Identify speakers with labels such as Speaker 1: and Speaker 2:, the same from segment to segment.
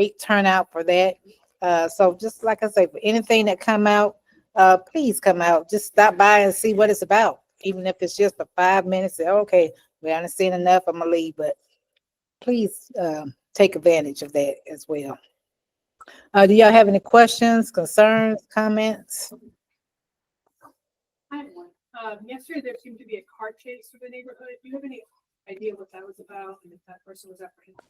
Speaker 1: great turnout for that. So just like I say, for anything that come out, please come out. Just stop by and see what it's about. Even if it's just for 5 minutes, say, okay, we haven't seen enough, I'm gonna leave. But please take advantage of that as well. Do y'all have any questions, concerns, comments?
Speaker 2: I have one. Yesterday there seemed to be a car chase through the neighborhood. Do you have any idea what that was about and if that person was apprehended?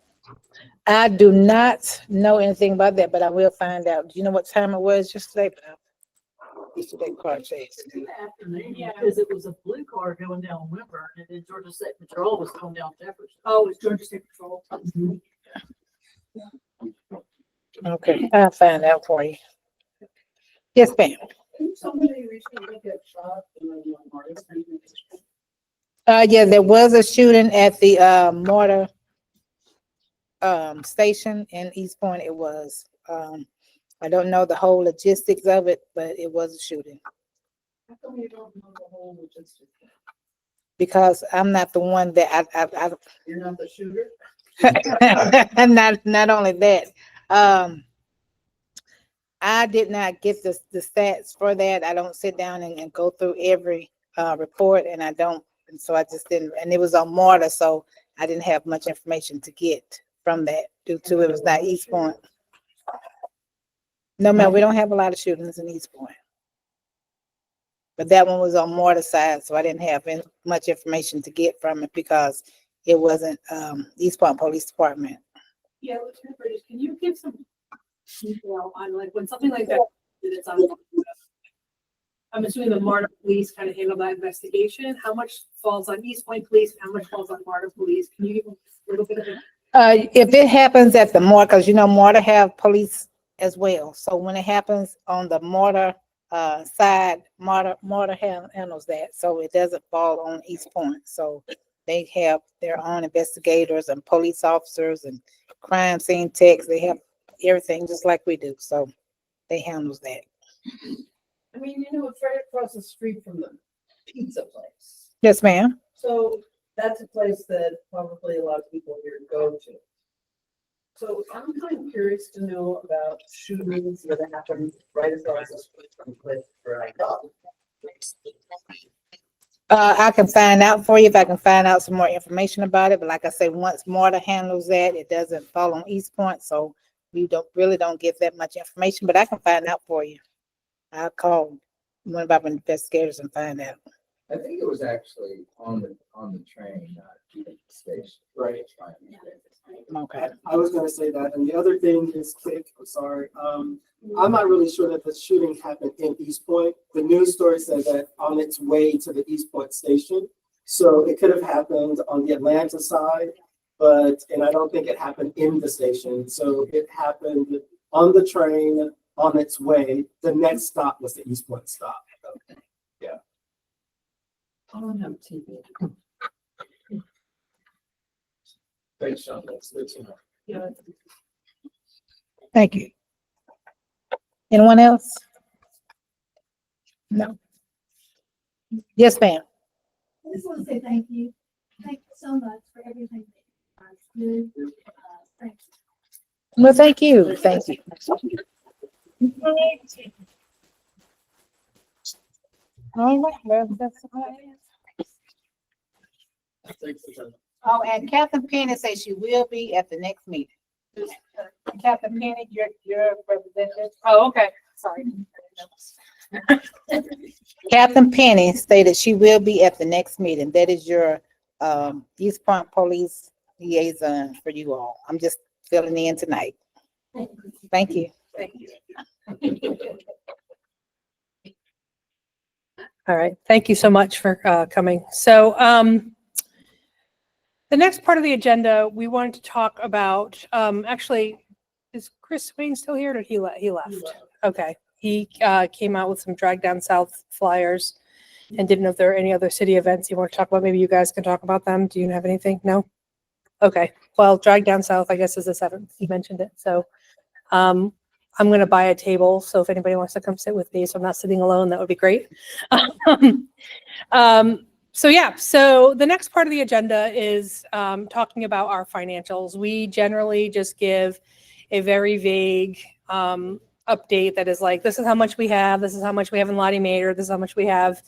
Speaker 1: I do not know anything about that, but I will find out. Do you know what time it was yesterday? Yesterday car chase.
Speaker 3: Afternoon, yeah, because it was a blue car going down Wimber, and then Georgia State Patrol was going down Jefferson.
Speaker 2: Oh, it was Georgia State Patrol.
Speaker 1: Okay, I'll find out for you. Yes, ma'am.
Speaker 3: Somebody recently got shot in
Speaker 1: Yeah, there was a shooting at the mortar station in East Point. It was. I don't know the whole logistics of it, but it was a shooting.
Speaker 3: How come you don't know the whole logistics?
Speaker 1: Because I'm not the one that I
Speaker 3: You're not the shooter?
Speaker 1: not only that. I did not get the stats for that. I don't sit down and go through every report, and I don't, and so I just didn't, and it was on mortar, so I didn't have much information to get from that due to it was not East Point. No, man, we don't have a lot of shootings in East Point. But that one was on mortar side, so I didn't have much information to get from it because it wasn't East Point Police Department.
Speaker 2: Yeah, Lieutenant Bridges, can you give some detail on like when something like that is on? I'm assuming the MARTA police kind of handle that investigation. How much falls on East Point Police? How much falls on MARTA police? Can you give a little bit of it?
Speaker 1: If it happens at the mortar, because you know mortar have police as well. So when it happens on the mortar side, mortar handles that. So it doesn't fall on East Point. So they have their own investigators and police officers and crime scene techs. They have everything just like we do. So they handles that.
Speaker 3: I mean, you know, it's right across the street from the pizza place.
Speaker 1: Yes, ma'am.
Speaker 3: So that's a place that probably a lot of people here go to. So I'm kind of curious to know about shootings that happen right across the street from the place where I go.
Speaker 1: I can find out for you if I can find out some more information about it. But like I say, once mortar handles that, it doesn't fall on East Point. So we don't get that much information, but I can find out for you. I'll call one of our investigators and find out.
Speaker 4: I think it was actually on the train, not the station.
Speaker 5: Right.
Speaker 1: Okay.
Speaker 5: I was gonna say that, and the other thing is quick, I'm sorry. I'm not really sure that the shooting happened in East Point. The news story said that on its way to the East Point station. So it could have happened on the Atlanta side, and I don't think it happened in the station. So it happened on the train on its way. The next stop was the East Point stop. Yeah.
Speaker 3: I don't have TV.
Speaker 5: Thanks, Sean. That's good to know.
Speaker 3: Yeah.
Speaker 1: Thank you. Anyone else? No. Yes, ma'am.
Speaker 6: I just want to say thank you. Thank you so much for everything. Thank you.
Speaker 1: Well, thank you. Thank you. All right. Well, that's all I have.
Speaker 5: Thanks for that.
Speaker 1: Oh, and Captain Penny says she will be at the next meeting. Captain Penny, your representative.
Speaker 2: Oh, okay. Sorry.
Speaker 1: Captain Penny stated she will be at the next meeting. That is your East Point Police liaison for you all. I'm just filling in tonight. Thank you.
Speaker 2: Thank you.
Speaker 7: All right. Thank you so much for coming. So the next part of the agenda, we wanted to talk about, actually, is Chris Swain still here or did he left? Okay. He came out with some Drag Down South flyers and didn't know if there are any other city events you want to talk about. Maybe you guys can talk about them. Do you have anything? No? Okay. Well, Drag Down South, I guess, is the 7th. You mentioned it. So I'm going to buy a table. So if anybody wants to come sit with me, so I'm not sitting alone, that would be great. So yeah, so the next part of the agenda is talking about our financials. We generally just give a very vague update that is like, this is how much we have, this is how much we have in Lottie Mater, this is how much we have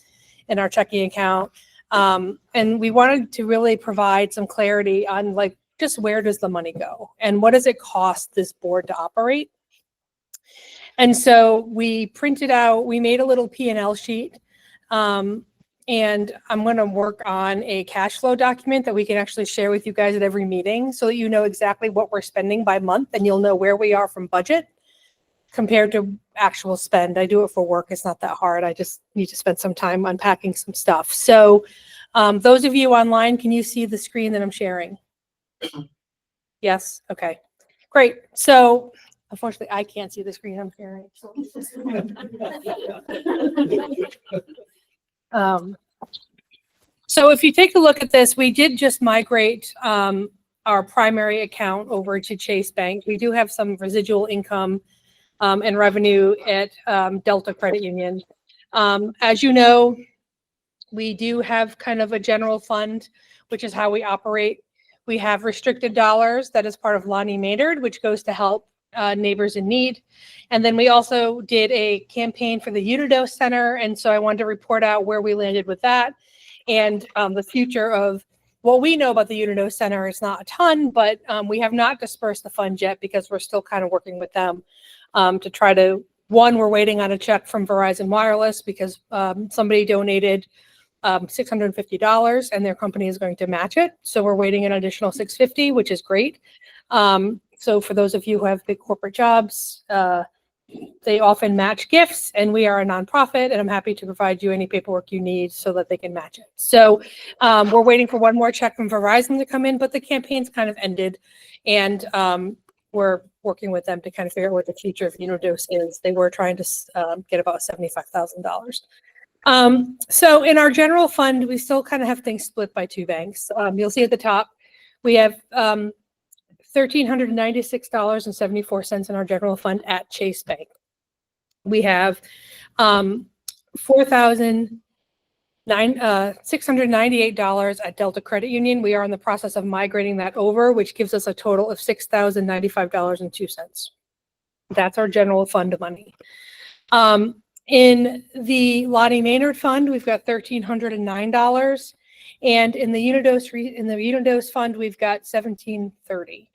Speaker 7: in our checking account. And we wanted to really provide some clarity on like, just where does the money go and what does it cost this board to operate? And so we printed out, we made a little P&L sheet. And I'm going to work on a cash flow document that we can actually share with you guys at every meeting so that you know exactly what we're spending by month and you'll know where we are from budget compared to actual spend. I do it for work. It's not that hard. I just need to spend some time unpacking some stuff. So those of you online, can you see the screen that I'm sharing? Yes? Okay, great. So unfortunately, I can't see the screen I'm sharing. So if you take a look at this, we did just migrate our primary account over to Chase Bank. We do have some residual income and revenue at Delta Credit Union. As you know, we do have kind of a general fund, which is how we operate. We have restricted dollars that is part of Lonnie Maynard, which goes to help neighbors in need. And then we also did a campaign for the Unidose Center. And so I wanted to report out where we landed with that and the future of what we know about the Unidose Center is not a ton, but we have not dispersed the funds yet because we're still kind of working with them to try to, one, we're waiting on a check from Verizon Wireless because somebody donated $650 and their company is going to match it. So we're waiting an additional $650, which is great. So for those of you who have big corporate jobs, they often match gifts and we are a nonprofit and I'm happy to provide you any paperwork you need so that they can match it. So we're waiting for one more check from Verizon to come in, but the campaign's kind of ended and we're working with them to kind of figure out what the future of Unidose is. They were trying to get about $75,000. So in our general fund, we still kind of have things split by two banks. You'll see at the top, we have $1,396.74 in our general fund at Chase Bank. We have $4,698 at Delta Credit Union. We are in the process of migrating that over, which gives us a total of $6,095.02. That's our general fund money. In the Lottie Maynard fund, we've got $1,309. And in the Unidose fund, we've got $1,730.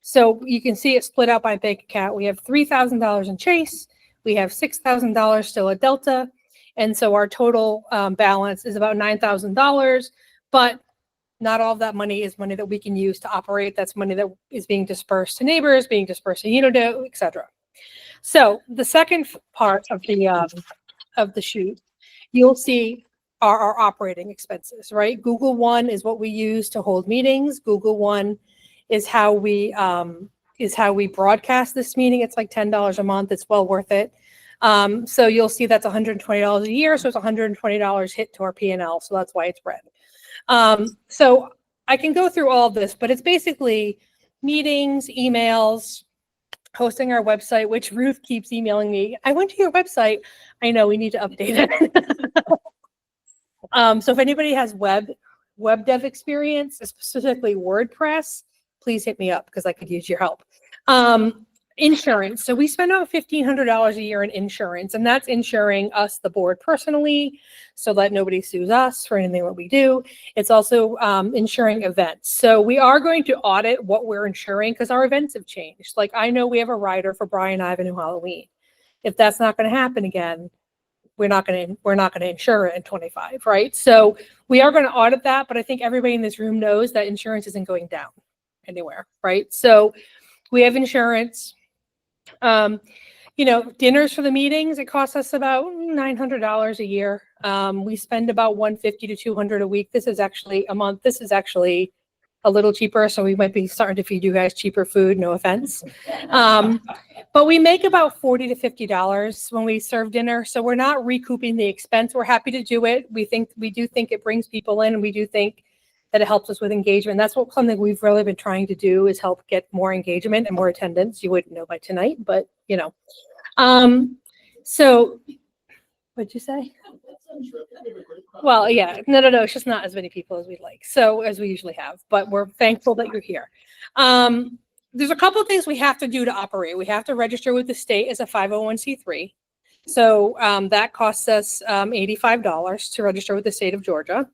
Speaker 7: So you can see it split out by bank account. We have $3,000 in Chase. We have $6,000 still at Delta. And so our total balance is about $9,000, but not all of that money is money that we can use to operate. That's money that is being dispersed to neighbors, being dispersed to Unidose, et cetera. So the second part of the sheet, you'll see are our operating expenses, right? Google One is what we use to hold meetings. Google One is how we broadcast this meeting. It's like $10 a month. It's well worth it. So you'll see that's $120 a year. So it's $120 hit to our P&L. So that's why it's red. So I can go through all of this, but it's basically meetings, emails, hosting our website, which Ruth keeps emailing me. I went to your website. I know we need to update it. So if anybody has web dev experience, specifically WordPress, please hit me up because I could use your help. Insurance. So we spend about $1,500 a year in insurance, and that's insuring us, the board, personally, so that nobody sues us for anything that we do. It's also insuring events. So we are going to audit what we're insuring because our events have changed. Like I know we have a rider for Brian Ivanhoe Halloween. If that's not going to happen again, we're not going to insure it in 25, right? So we are going to audit that, but I think everybody in this room knows that insurance isn't going down anywhere, right? So we have insurance. Dinners for the meetings, it costs us about $900 a year. We spend about $150 to $200 a week. This is actually a month. This is actually a little cheaper. So we might be starting to feed you guys cheaper food, no offense. But we make about $40 to $50 when we serve dinner. So we're not recouping the expense. We're happy to do it. We do think it brings people in, and we do think that it helps us with engagement. That's something we've really been trying to do is help get more engagement and more attendance. You wouldn't know by tonight, but so what'd you say? Well, yeah, no, it's just not as many people as we'd like. So as we usually have, but we're thankful that you're here. there's a couple of things we have to do to operate. We have to register with the state as a 501c3. So that costs us $85 to register with the state of Georgia.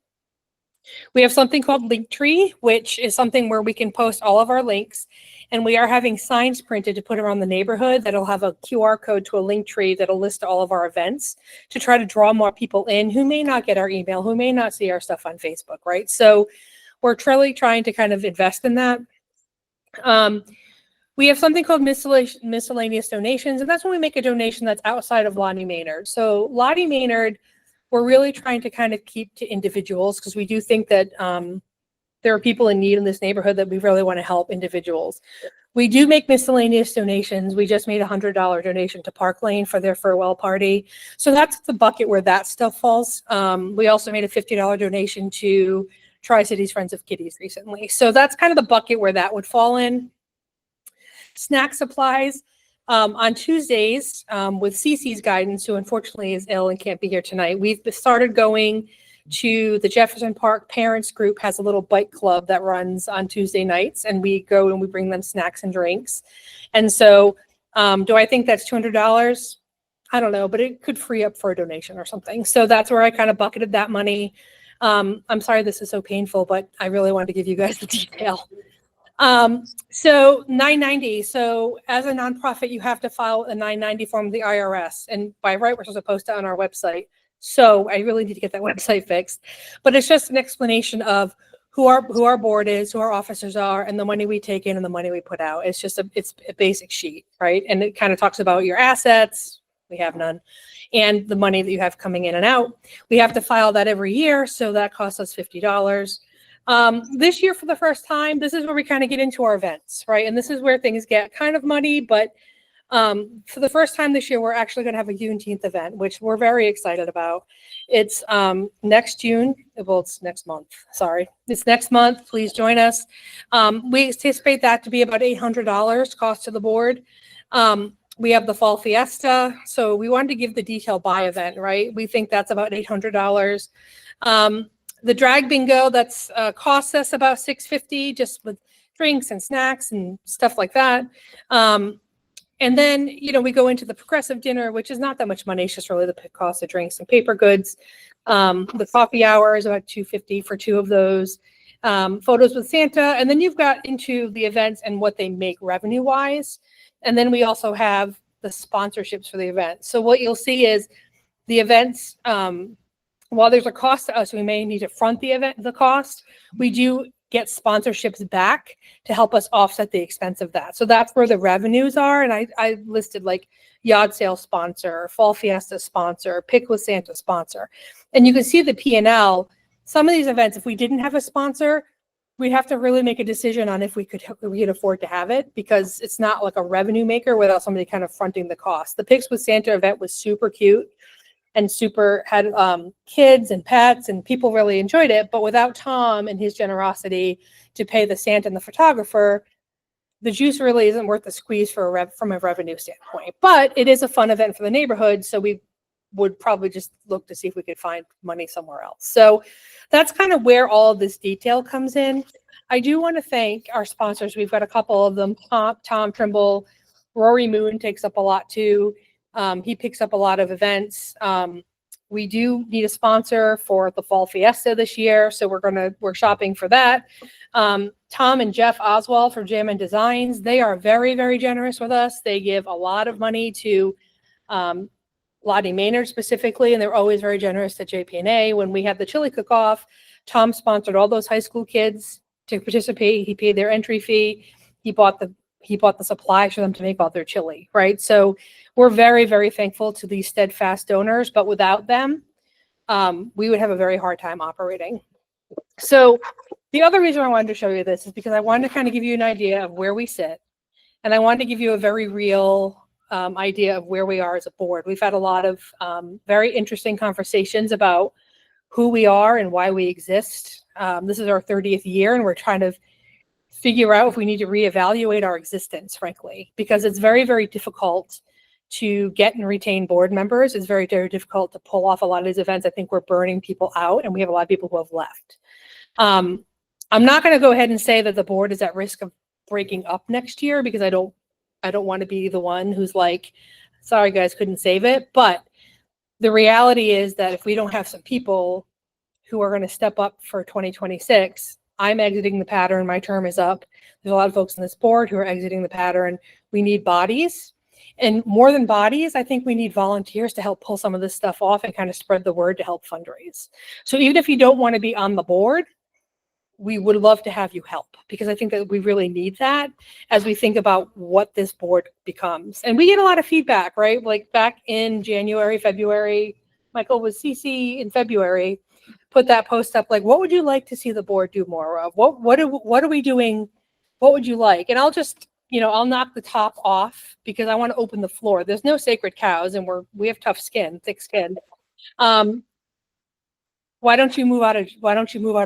Speaker 7: We have something called Linktree, which is something where we can post all of our links. And we are having signs printed to put around the neighborhood that'll have a QR code to a Linktree that'll list all of our events to try to draw more people in who may not get our email, who may not see our stuff on Facebook, right? So we're truly trying to kind of invest in that. We have something called miscellaneous donations, and that's when we make a donation that's outside of Lottie Maynard. So Lottie Maynard, we're really trying to kind of keep to individuals because we do think that there are people in need in this neighborhood that we really want to help individuals. We do make miscellaneous donations. We just made a $100 donation to Park Lane for their farewell party. So that's the bucket where that stuff falls. We also made a $50 donation to Tri-Cities Friends of Kitties recently. So that's kind of the bucket where that would fall in. Snack supplies. On Tuesdays, with Cece's guidance, who unfortunately is ill and can't be here tonight, we've started going to the Jefferson Park Parents Group has a little bike club that runs on Tuesday nights, and we go and we bring them snacks and drinks. And so do I think that's $200? I don't know, but it could free up for a donation or something. So that's where I kind of bucketed that money. I'm sorry this is so painful, but I really wanted to give you guys the detail. So 990. So as a nonprofit, you have to file a 990 form with the IRS, and by right, we're supposed to post it on our website. So I really need to get that website fixed, but it's just an explanation of who our board is, who our officers are, and the money we take in and the money we put out. It's just it's a basic sheet, right? And it kind of talks about your assets. We have none. And the money that you have coming in and out. We have to file that every year. So that costs us $50. This year, for the first time, this is where we kind of get into our events, right? And this is where things get kind of muddy, but for the first time this year, we're actually going to have a Juneteenth event, which we're very excited about. It's next June. Well, it's next month. Sorry. It's next month. Please join us. We anticipate that to be about $800 cost to the board. We have the fall fiesta. So we wanted to give the detail by event, right? We think that's about $800. The drag bingo, that's costs us about $650 just with drinks and snacks and stuff like that. And then, you know, we go into the progressive dinner, which is not that much money. It's just really the cost of drinks and paper goods. The coffee hour is about $250 for 2 of those. Photos with Santa. And then you've got into the events and what they make revenue wise. And then we also have the sponsorships for the event. So what you'll see is the events, while there's a cost to us, we may need to front the cost. We do get sponsorships back to help us offset the expense of that. So that's where the revenues are. And I listed like yard sale sponsor, fall fiesta sponsor, pick with Santa sponsor. And you can see the P&L. Some of these events, if we didn't have a sponsor, we'd have to really make a decision on if we could afford to have it, because it's not like a revenue maker without somebody kind of fronting the cost. The Picks with Santa event was super cute and had kids and pets, and people really enjoyed it. But without Tom and his generosity to pay the Santa and the photographer, the juice really isn't worth the squeeze from a revenue standpoint. But it is a fun event for the neighborhood, so we would probably just look to see if we could find money somewhere else. So that's kind of where all of this detail comes in. I do want to thank our sponsors. We've got a couple of them. Tom Trimble, Rory Moon takes up a lot too. He picks up a lot of events. We do need a sponsor for the fall fiesta this year, so we're shopping for that. Tom and Jeff Oswald from Jam and Designs, they are very, very generous with us. They give a lot of money to Lottie Maynard specifically, and they're always very generous to JPNA. When we had the chili cook-off, Tom sponsored all those high school kids to participate. He paid their entry fee. He bought the supplies for them to make all their chili, right? So we're very, very thankful to these steadfast donors, but without them, we would have a very hard time operating. So the other reason I wanted to show you this is because I wanted to kind of give you an idea of where we sit, and I wanted to give you a very real idea of where we are as a board. We've had a lot of very interesting conversations about who we are and why we exist. This is our 30th year, and we're trying to figure out if we need to reevaluate our existence, frankly, because it's very, very difficult to get and retain board members. It's very, very difficult to pull off a lot of these events. I think we're burning people out, and we have a lot of people who have left. I'm not going to go ahead and say that the board is at risk of breaking up next year because I don't want to be the one who's like, sorry guys, couldn't save it. But the reality is that if we don't have some people who are going to step up for 2026, I'm exiting the pattern. My term is up. There's a lot of folks on this board who are exiting the pattern. We need bodies. And more than bodies, I think we need volunteers to help pull some of this stuff off and kind of spread the word to help fundraise. So even if you don't want to be on the board, we would love to have you help, because I think that we really need that as we think about what this board becomes. And we get a lot of feedback, right? Like back in January, February, Michael was CC in February, put that post up like, what would you like to see the board do more of? What are we doing? What would you like? And I'll just, I'll knock the top off because I want to open the floor. There's no sacred cows, and we have tough skin, thick skin. Why don't you move out of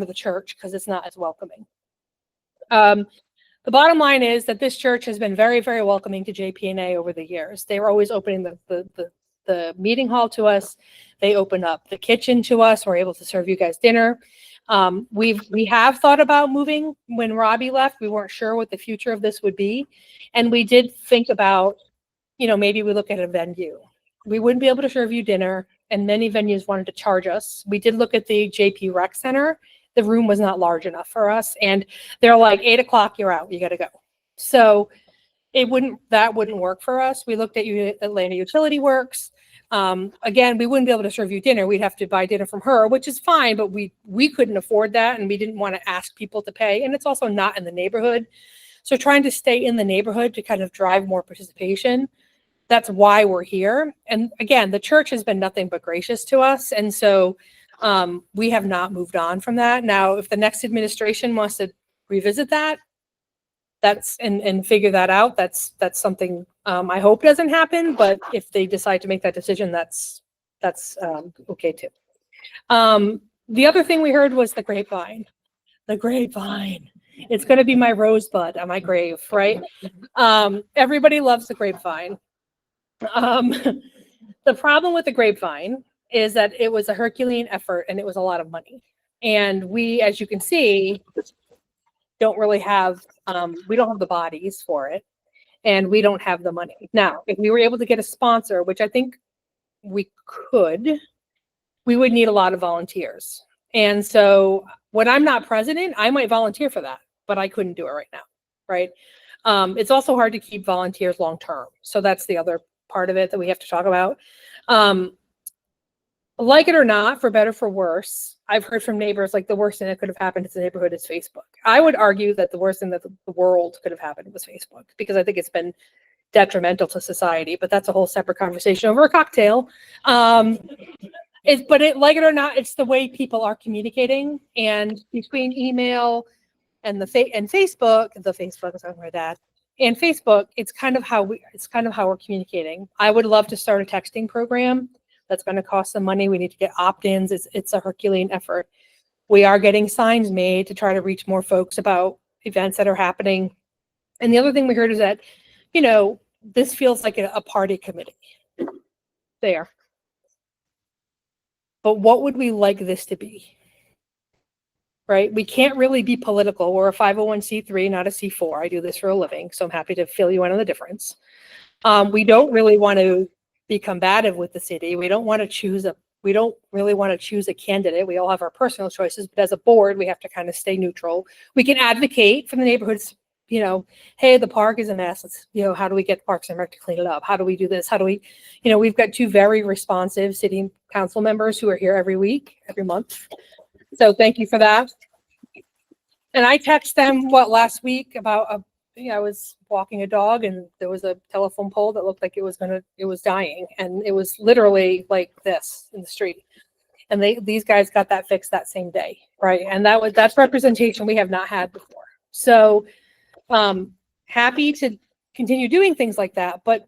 Speaker 7: the church? Because it's not as welcoming. The bottom line is that this church has been very, very welcoming to JPNA over the years. They were always opening the meeting hall to us. They opened up the kitchen to us. We're able to serve you guys dinner. We have thought about moving. When Robbie left, we weren't sure what the future of this would be. And we did think about, maybe we look at a venue. We wouldn't be able to serve you dinner, and many venues wanted to charge us. We did look at the JP Rec Center. The room was not large enough for us. And they're like, 8 o'clock, you're out, you got to go. So that wouldn't work for us. We looked at Atlanta Utility Works. Again, we wouldn't be able to serve you dinner. We'd have to buy dinner from her, which is fine, but we couldn't afford that, and we didn't want to ask people to pay. And it's also not in the neighborhood. So trying to stay in the neighborhood to kind of drive more participation, that's why we're here. And again, the church has been nothing but gracious to us. And so we have not moved on from that. Now, if the next administration wants to revisit that, and figure that out, that's something I hope doesn't happen. But if they decide to make that decision, that's okay too. The other thing we heard was the grapevine. The grapevine. It's going to be my rosebud on my grave, right? Everybody loves the grapevine. The problem with the grapevine is that it was a Herculean effort and it was a lot of money. And we, as you can see, don't really have, we don't have the bodies for it, and we don't have the money. Now, if we were able to get a sponsor, which I think we could, we would need a lot of volunteers. And so when I'm not president, I might volunteer for that, but I couldn't do it right now, right? It's also hard to keep volunteers long-term. So that's the other part of it that we have to talk about. Like it or not, for better, for worse, I've heard from neighbors like the worst thing that could have happened to the neighborhood is Facebook. I would argue that the worst thing that the world could have happened was Facebook, because I think it's been detrimental to society, but that's a whole separate conversation over a cocktail. Like it or not, it's the way people are communicating, and between email and Facebook, is on my dad, and Facebook, it's kind of how we're communicating. I would love to start a texting program. That's going to cost some money. We need to get opt-ins. It's a Herculean effort. We are getting signs made to try to reach more folks about events that are happening. And the other thing we heard is that, this feels like a party committee there. But what would we like this to be? Right? We can't really be political. We're a 501c3, not a C4. I do this for a living, so I'm happy to fill you in on the difference. We don't really want to be combative with the city. We don't really want to choose a candidate. We all have our personal choices, but as a board, we have to kind of stay neutral. We can advocate for the neighborhoods, hey, the park is a mess. Let's, how do we get Parks and Rec to clean it up? How do we do this? How do we, we've got 2 very responsive city council members who are here every week, every month. So thank you for that. And I texted them, last week about I was walking a dog and there was a telephone pole that looked like it was dying. And it was literally like this in the street. And these guys got that fixed that same day. Right. And that's representation we have not had before. So happy to continue doing things like that. But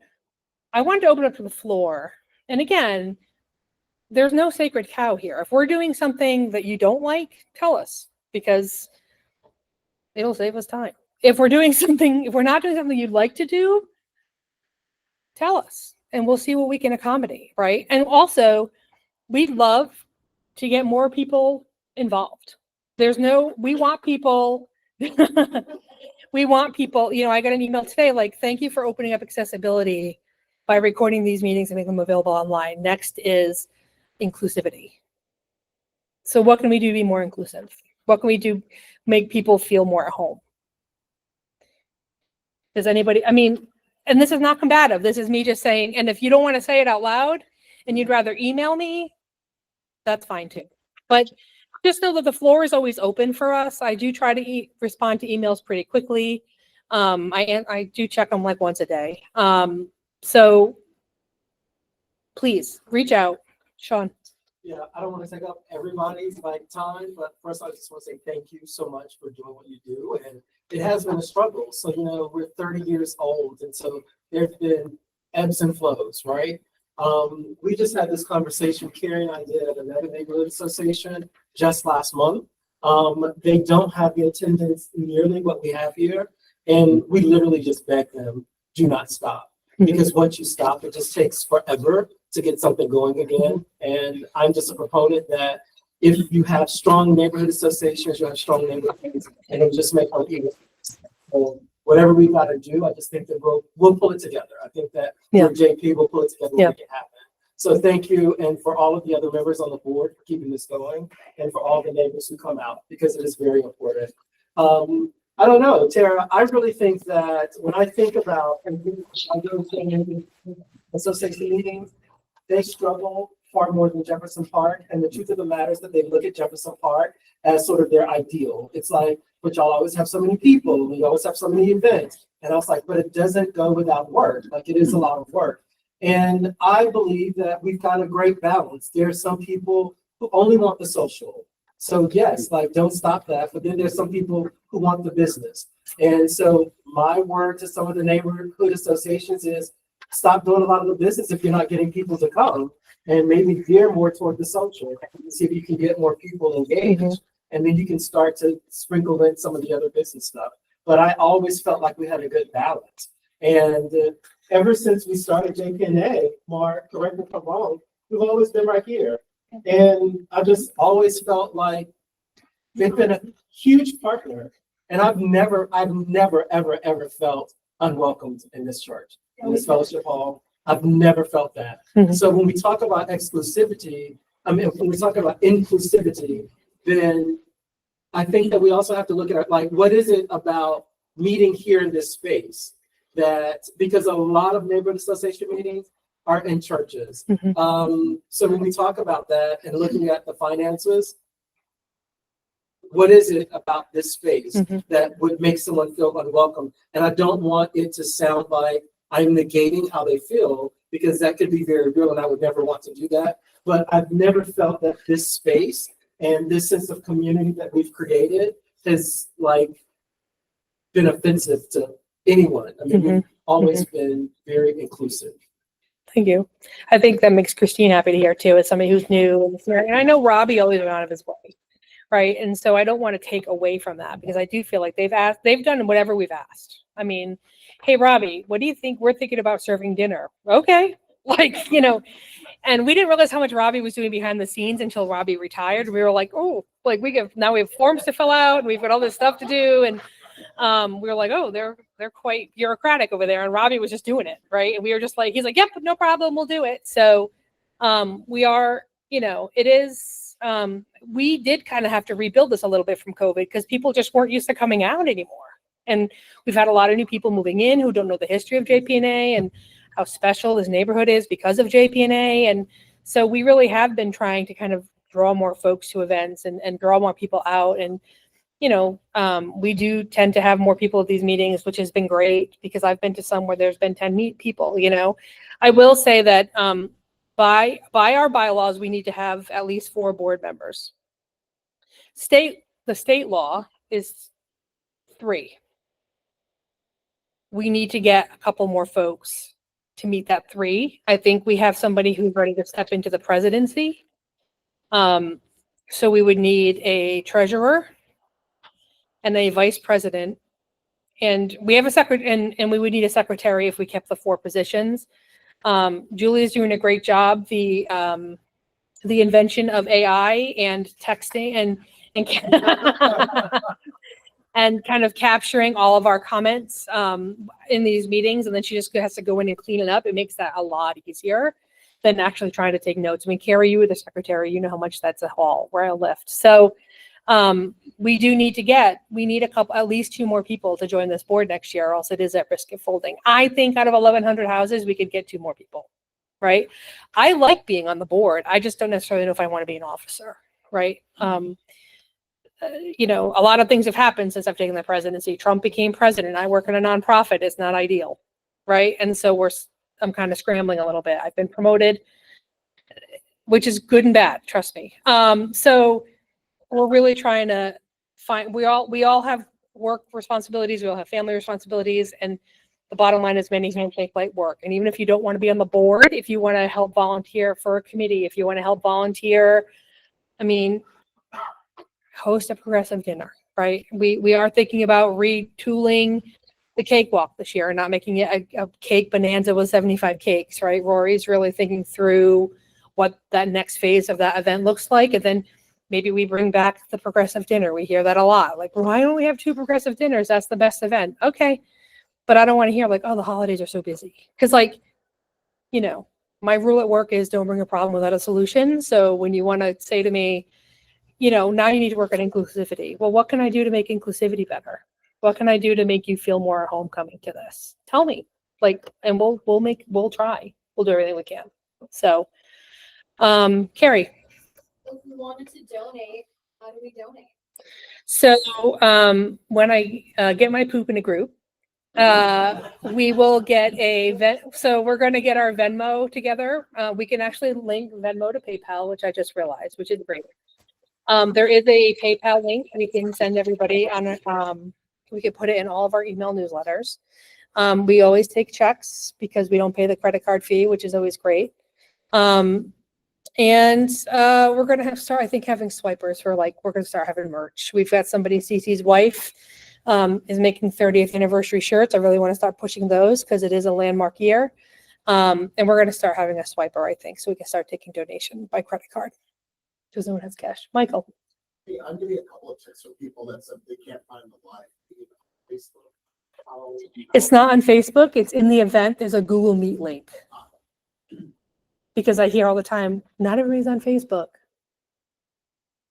Speaker 7: I wanted to open up to the floor. And again, there's no sacred cow here. If we're doing something that you don't like, tell us, because it'll save us time. If we're not doing something you'd like to do, tell us, and we'll see what we can accommodate, right? And also, we'd love to get more people involved. We want people, we want people, I got an email today, like, thank you for opening up accessibility by recording these meetings and making them available online. Next is inclusivity. So what can we do to be more inclusive? What can we do to make people feel more at home? Does anybody, and this is not combative. This is me just saying, and if you don't want to say it out loud and you'd rather email me, that's fine too. But just know that the floor is always open for us. I do try to respond to emails pretty quickly. I do check them like once a day. So please reach out, Sean.
Speaker 5: Yeah, I don't want to take up everybody's time, but first I just want to say thank you so much for doing what you do. And it has been a struggle. So, we're 30 years old. And so there's been ebbs and flows, right? We just had this conversation, Carrie and I did at another neighborhood association just last month. They don't have the attendance nearly what we have here. And we literally just beg them, do not stop. Because once you stop, it just takes forever to get something going again. And I'm just a proponent that if you have strong neighborhood associations, you have strong neighborhoods, and it'll just make our even. So whatever we got to do, I just think that we'll pull it together. I think that JP will pull it together and make it happen. So thank you, and for all of the other members on the board for keeping this going, and for all the neighbors who come out, because it is very important. I don't know, Tara, I really think that when I think about, and I go to association meetings, they struggle far more than Jefferson Park. And the truth of the matter is that they look at Jefferson Park as sort of their ideal. It's like, but y'all always have so many people, and you always have so many events. And I was like, but it doesn't go without work. Like, it is a lot of work. And I believe that we've got a great balance. There are some people who only want the social. So yes, like, don't stop that. But then there's some people who want the business. And so my word to some of the neighborhood associations is stop doing a lot of the business if you're not getting people to come, and maybe gear more toward the social. See if you can get more people engaged, and then you can start to sprinkle in some of the other business stuff. But I always felt like we had a good balance. And ever since we started JPNA, Mark, correct me if I'm wrong, we've always been right here. And I just always felt like they've been a huge partner. And I've never, ever, ever felt unwelcomed in this church, in this fellowship hall. I've never felt that. So when we talk about exclusivity, when we talk about inclusivity, then I think that we also have to look at, like, what is it about meeting here in this space that, because a lot of neighborhood association meetings are in churches. So when we talk about that and looking at the finances, what is it about this space that would make someone feel unwelcome? And I don't want it to sound like I'm negating how they feel, because that could be very real, and I would never want to do that. But I've never felt that this space and this sense of community that we've created has, like, been offensive to anyone. I mean, we've always been very inclusive.
Speaker 7: Thank you. I think that makes Christine happy to hear too, as somebody who's new. And I know Robbie always went out of his way, right? And so I don't want to take away from that, because I do feel like they've done whatever we've asked. I mean, hey, Robbie, what do you think? We're thinking about serving dinner. Okay. Like, and we didn't realize how much Robbie was doing behind the scenes until Robbie retired. We were like, oh, like now we have forms to fill out, and we've got all this stuff to do. And we were like, oh, they're quite bureaucratic over there. And Robbie was just doing it, right? And we were just like, he's like, yep, no problem, we'll do it. So we are, it is, we did kind of have to rebuild this a little bit from COVID, because people just weren't used to coming out anymore. And we've had a lot of new people moving in who don't know the history of JPNA and how special this neighborhood is because of JPNA. And so we really have been trying to kind of draw more folks to events and draw more people out. And we do tend to have more people at these meetings, which has been great, because I've been to some where there's been 10 people. I will say that by our bylaws, we need to have at least 4 board members. The state law is 3. We need to get a couple more folks to meet that 3. I think we have somebody who's ready to step into the presidency. So we would need a treasurer and a vice president, and we have a secretary, and we would need a secretary if we kept the 4 positions. Julie's doing a great job. The invention of AI and texting and kind of capturing all of our comments in these meetings. And then she just has to go in and clean it up. It makes that a lot easier than actually trying to take notes. I mean, Carrie, you were the secretary, you know how much that's a haul, where I lift. So we need at least 2 more people to join this board next year, or else it is at risk of folding. I think out of 1,100 houses, we could get 2 more people, right? I like being on the board. I just don't necessarily know if I want to be an officer, right? You know, a lot of things have happened since I've taken the presidency. Trump became president. I work in a nonprofit. It's not ideal, right? And so I'm kind of scrambling a little bit. I've been promoted, which is good and bad, trust me. So we're really trying to find, we all have work responsibilities, we all have family responsibilities, and the bottom line is many hands make light work. And even if you don't want to be on the board, if you want to help volunteer for a committee, if you want to help volunteer, I mean, host a progressive dinner, right? We are thinking about retooling the cakewalk this year and not making it a cake bonanza with 75 cakes, right? Rory's really thinking through what that next phase of that event looks like. And then maybe we bring back the progressive dinner. We hear that a lot. Like, why don't we have 2 progressive dinners? That's the best event. Okay. But I don't want to hear like, oh, the holidays are so busy. Because like, you know, my rule at work is don't bring a problem without a solution. So when you want to say to me, you know, now you need to work on inclusivity. Well, what can I do to make inclusivity better? What can I do to make you feel more at home coming to this? Tell me, like, and we'll try. We'll do everything we can. So, Carrie.
Speaker 8: If we wanted to donate, how do we donate?
Speaker 7: So, when I get my poop in a group, we will get so we're going to get our Venmo together. We can actually link Venmo to PayPal, which I just realized, which is great. There is a PayPal link we can send everybody on. We can put it in all of our email newsletters. We always take checks because we don't pay the credit card fee, which is always great. And we're going to start, I think, having swipers for we're going to start having merch. We've got somebody, Cece's wife, is making 30th anniversary shirts. I really want to start pushing those because it is a landmark year. And we're going to start having a swiper, I think, so we can start taking donation by credit card because no one has cash. Michael.
Speaker 9: Hey, I'm getting a couple of texts from people that said they can't find the live feed on Facebook.
Speaker 7: It's not on Facebook. It's in the event. There's a Google Meet link. Because I hear all the time, not everybody's on Facebook.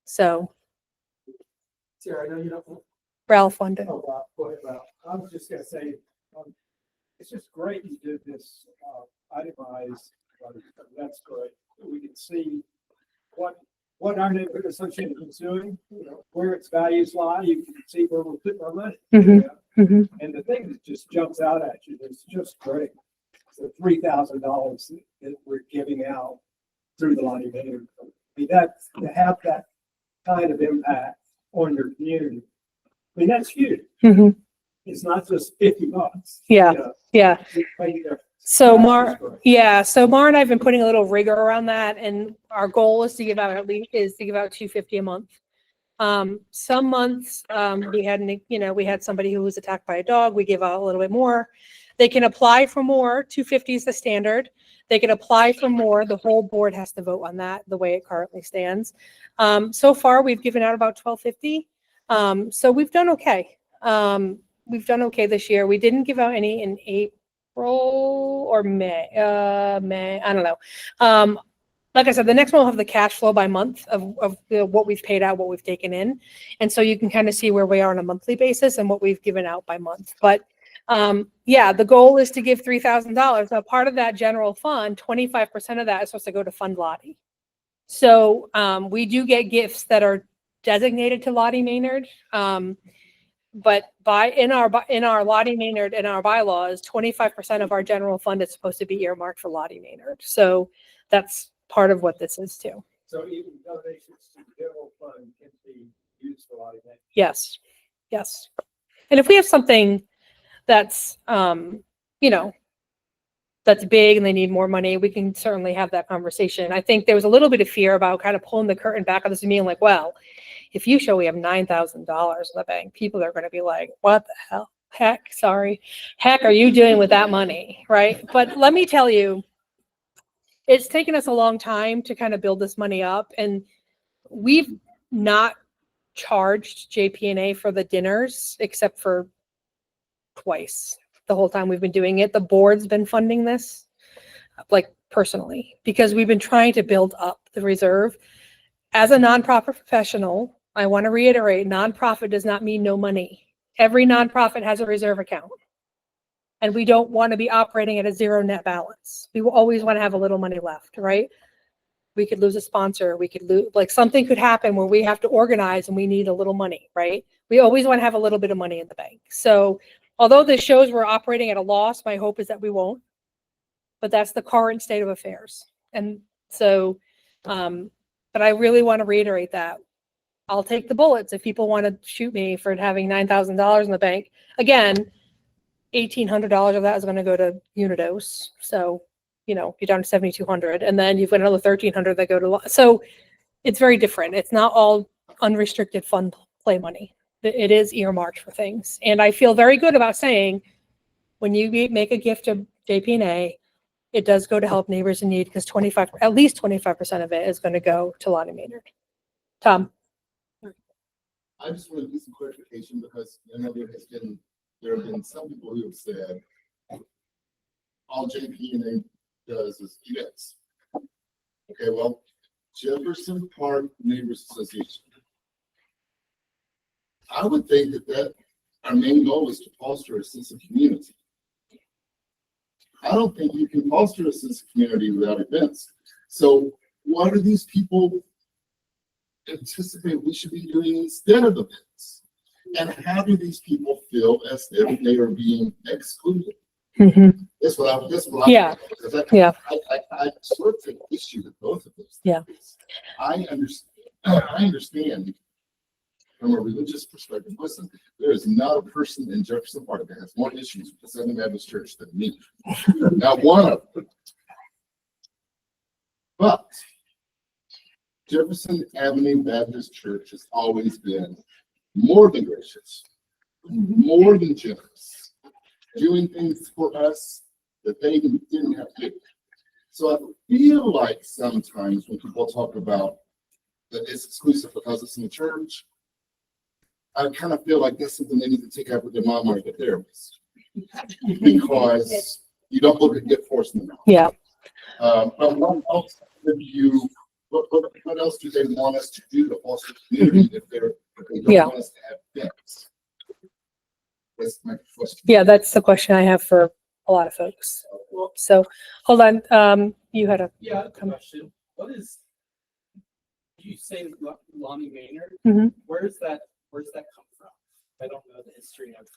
Speaker 7: So.
Speaker 5: Sarah, I know you don't.
Speaker 7: Ralph wanted.
Speaker 5: Oh, wow. Go ahead, Ralph. I was just gonna say, it's just great you did this itemized. That's great. We can see what our neighborhood association is doing, where its values lie. You can see where we're putting our money.
Speaker 7: Mm-hmm. Mm-hmm.
Speaker 5: And the thing that just jumps out at you is just great. The $3,000 that we're giving out through the Lonnie Maynard. I mean, to have that kind of impact on your community. I mean, that's huge.
Speaker 7: Mm-hmm.
Speaker 5: It's not just $50.
Speaker 7: Yeah. Yeah. So so Mar and I have been putting a little rigor around that, and our goal is to give out $250 a month. Some months we had somebody who was attacked by a dog. We give out a little bit more. They can apply for more. $250 is the standard. They can apply for more. The whole board has to vote on that the way it currently stands. So far, we've given out about $1,250. So we've done okay. We've done okay this year. We didn't give out any in April or May. I don't know. Like I said, the next one will have the cash flow by month of what we've paid out, what we've taken in. And so you can kind of see where we are on a monthly basis and what we've given out by month. But the goal is to give $3,000. Now, part of that general fund, 25% of that is supposed to go to fund Lottie. So we do get gifts that are designated to Lottie Maynard. But in our Lottie Maynard, in our bylaws, 25% of our general fund is supposed to be earmarked for Lottie Maynard. So that's part of what this is too.
Speaker 5: So even donations to the general fund can be used for Lottie Maynard.
Speaker 7: Yes. Yes. And if we have something that's, that's big and they need more money, we can certainly have that conversation. I think there was a little bit of fear about kind of pulling the curtain back on this and being like, well, if you show we have $9,000 in the bank, people are going to be like, what the hell? Heck are you doing with that money? Right. But let me tell you, it's taken us a long time to kind of build this money up, and we've not charged JPNA for the dinners except for twice the whole time we've been doing it. The board's been funding this, like personally, because we've been trying to build up the reserve. As a nonprofit professional, I want to reiterate, nonprofit does not mean no money. Every nonprofit has a reserve account. And we don't want to be operating at a zero net balance. We will always want to have a little money left, right? We could lose a sponsor. We could lose, like something could happen where we have to organize and we need a little money, right? We always want to have a little bit of money in the bank. So although this shows we're operating at a loss, my hope is that we won't. But that's the current state of affairs. And so, but I really want to reiterate that. I'll take the bullets if people want to shoot me for having $9,000 in the bank. Again, $1,800 of that is going to go to Unidos. So, you know, you're down to 7,200, and then you've got another 1,300 that go to, so it's very different. It's not all unrestricted fund play money. It is earmarked for things. And I feel very good about saying when you make a gift to JPNA, it does go to help neighbors in need because at least 25% of it is going to go to Lonnie Maynard. Tom.
Speaker 9: I just want to do some clarification because I know there have been some people who have said all JPNA does is events. Okay, well, Jefferson Park Neighbors Association. I would think that our main goal is to foster a sense of community. I don't think you can foster a sense of community without events. So what are these people anticipate we should be doing instead of events? And how do these people feel as if they are being excluded?
Speaker 7: Mm-hmm.
Speaker 9: That's what I
Speaker 7: Yeah.
Speaker 9: I sort of take issue with both of those things.
Speaker 7: Yeah.
Speaker 9: I understand from a religious perspective. Listen, there is not a person in Jefferson Park that has more issues with the Southern Baptist Church than me. Not one of them. But Jefferson Avenue Baptist Church has always been more than gracious, more than generous, doing things for us that they didn't have to do. So I feel like sometimes when people talk about that it's exclusive because it's in the church, I kind of feel like that's something they need to take up with their mom or their therapist. Because you don't look at good force in the mouth.
Speaker 7: Yeah.
Speaker 9: But what else what else do they want us to do to foster community if they don't want us to have things? That's my question.
Speaker 7: Yeah, that's the question I have for a lot of folks. So hold on. You had a
Speaker 10: question. What is, you say Lonnie Maynard?
Speaker 7: Mhm.
Speaker 10: Where's that come from? I don't know the history of.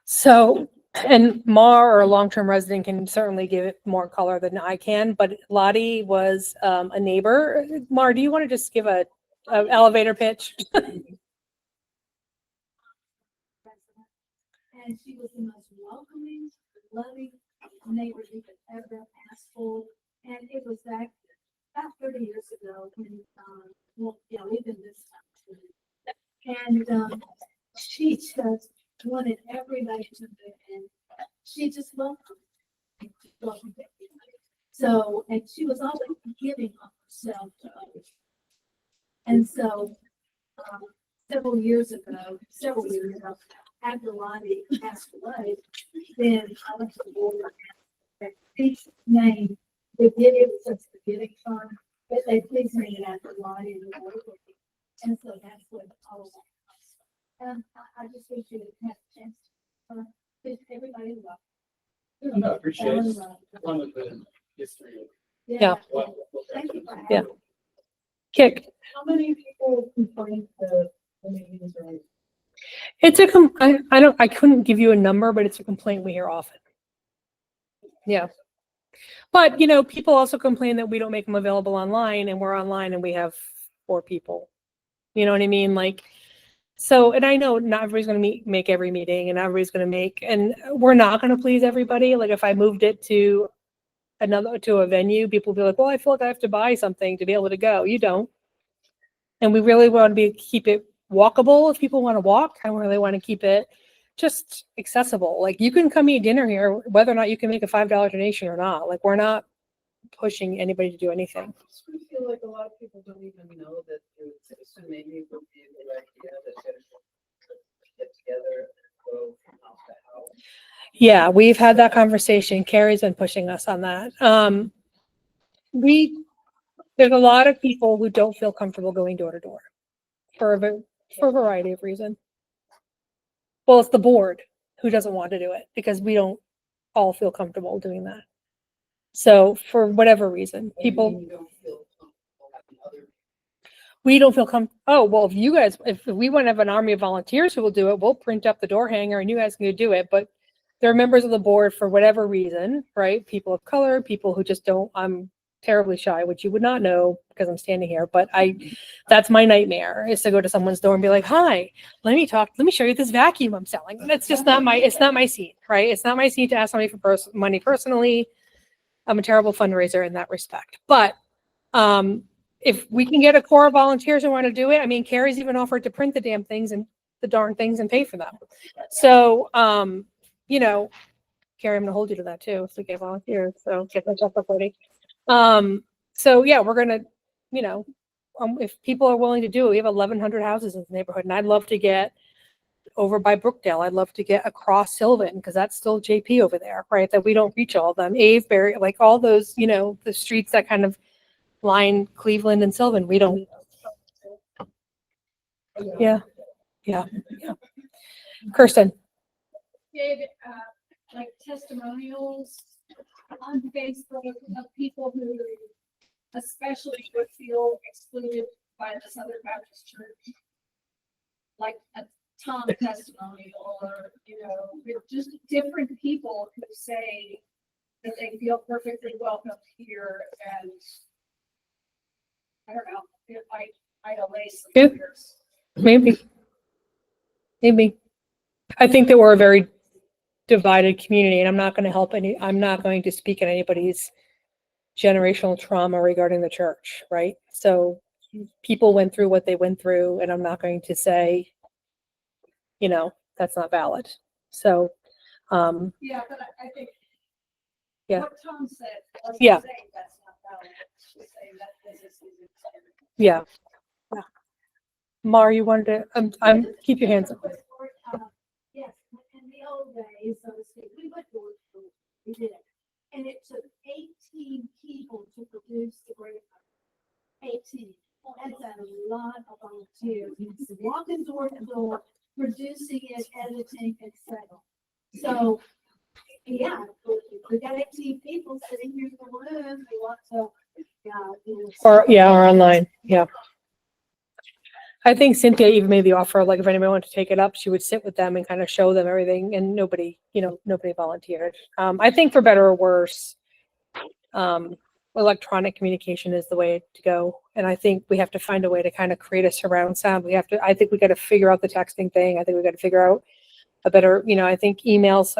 Speaker 7: So, and Mar or a long-term resident can certainly give it more color than I can, but Lottie was a neighbor. Mar, do you want to just give a elevator pitch?
Speaker 6: And she was the most welcoming, loving neighbor you could ever ask for. And it was back about 30 years ago when, we've been this time. And she just wanted everybody to live in. She just welcomed everybody. So, and she was always giving of herself to others. And so, several years ago, after Lonnie passed away, then I went to the board and please name the it was just the giving fund, but they please name it after Lonnie and the board. And so that's what all of that was. I just wish you had a chance to everybody love.
Speaker 10: No, I appreciate it. One of the history of.
Speaker 7: Yeah.
Speaker 6: Thank you for having
Speaker 7: Yeah.
Speaker 6: me.
Speaker 7: Kick.
Speaker 3: How many people complain the meetings are?
Speaker 7: It's I couldn't give you a number, but it's a complaint we hear often. Yeah. But, people also complain that we don't make them available online and we're online and we have 4 people. You know what I mean? Like, so, and I know not everybody's going to make every meeting and everybody's going to and we're not going to please everybody. Like if I moved it to a venue, people will be like, well, I feel like I have to buy something to be able to go. You don't. And we really want to keep it walkable if people want to walk. I really want to keep it just accessible. Like you can come eat dinner here, whether or not you can make a $5 donation or not. Like we're not pushing anybody to do anything.
Speaker 3: I feel like a lot of people don't even know that So maybe it would be a good idea that get together, go from house to house.
Speaker 7: Yeah, we've had that conversation. Carrie's been pushing us on that. There's a lot of people who don't feel comfortable going door to door for a variety of reasons. Well, it's the board who doesn't want to do it because we don't all feel comfortable doing that. So for whatever reason, people,
Speaker 3: You don't feel comfortable having other.
Speaker 7: we don't feel oh, well, if we want to have an army of volunteers who will do it, we'll print up the door hanger and you guys can go do it. But there are members of the board for whatever reason, right? People of color, people who just don't, I'm terribly shy, which you would not know because I'm standing here, but that's my nightmare is to go to someone's door and be like, hi, let me show you this vacuum I'm selling. That's just it's not my scene, right? It's not my scene to ask somebody for money personally. I'm a terrible fundraiser in that respect. But if we can get a core of volunteers who want to do it, I mean, Carrie's even offered to print the darn things and pay for them. So, you know, Carrie, I'm gonna hold you to that too, if we get volunteers, so get that up ready. So yeah, we're gonna, you know, if people are willing to do it, we have 1,100 houses in the neighborhood, and I'd love to get over by Brookdale. I'd love to get across Sylvan, because that's still JP over there, right? That we don't reach all of them. Avebury, like all those, you know, the streets that kind of line Cleveland and Sylvan, we don't. Yeah. Kirsten.
Speaker 6: Did, like testimonials on Facebook of people who especially would feel excluded by this other Baptist church? Like a Tom testimony or, you know, just different people who say that they feel perfectly welcome here and I don't know, if I allay some
Speaker 7: Yeah.
Speaker 6: fears.
Speaker 7: Maybe. I think that we're a very divided community, and I'm not going to speak in anybody's generational trauma regarding the church, right? So people went through what they went through, and I'm not going to say, you know, that's not valid. So,
Speaker 6: Yeah, but I think
Speaker 7: Yeah.
Speaker 6: what Tom said, wasn't
Speaker 7: Yeah.
Speaker 6: saying that's not valid. Just saying that this is extended.
Speaker 7: yeah. Mar, you wanted to, keep your hands up.
Speaker 6: Yes, in the old days, so to speak, we went door to door, we did it. And it took 18 people to produce the great. 18. That's a lot of volunteers. It's walking door to door, producing it, editing, etc. So, yeah, we got 18 people sitting here in the room. They want to,
Speaker 7: Or online. Yeah. I think Cynthia even made the offer, like if anybody wanted to take it up, she would sit with them and kind of show them everything, and nobody volunteered. I think for better or worse, electronic communication is the way to go. And I think we have to find a way to kind of create a surround sound. I think we got to figure out the texting thing. I think we got to figure out a better, I think emails,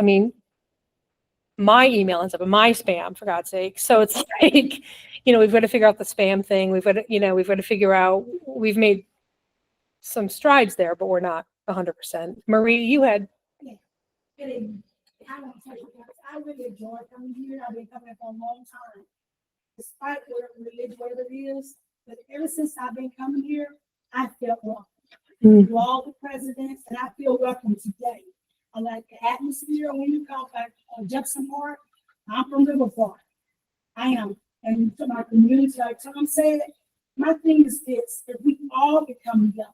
Speaker 7: my email ends up in my spam, for God's sake. So it's like, we've got to figure out the spam thing. We've got to figure out, we've made some strides there, but we're not 100%. Marie, you had.
Speaker 6: I don't tell you guys, I really enjoy coming here. I've been coming for a long time. Despite what religion, whatever it is, but ever since I've been coming here, I felt welcome. To all the presidents, and I feel welcome today. I like the atmosphere when you come back on Jefferson Park. I'm from River Park. I am. And to my community, like Tom said, my thing is this, if we all can come together,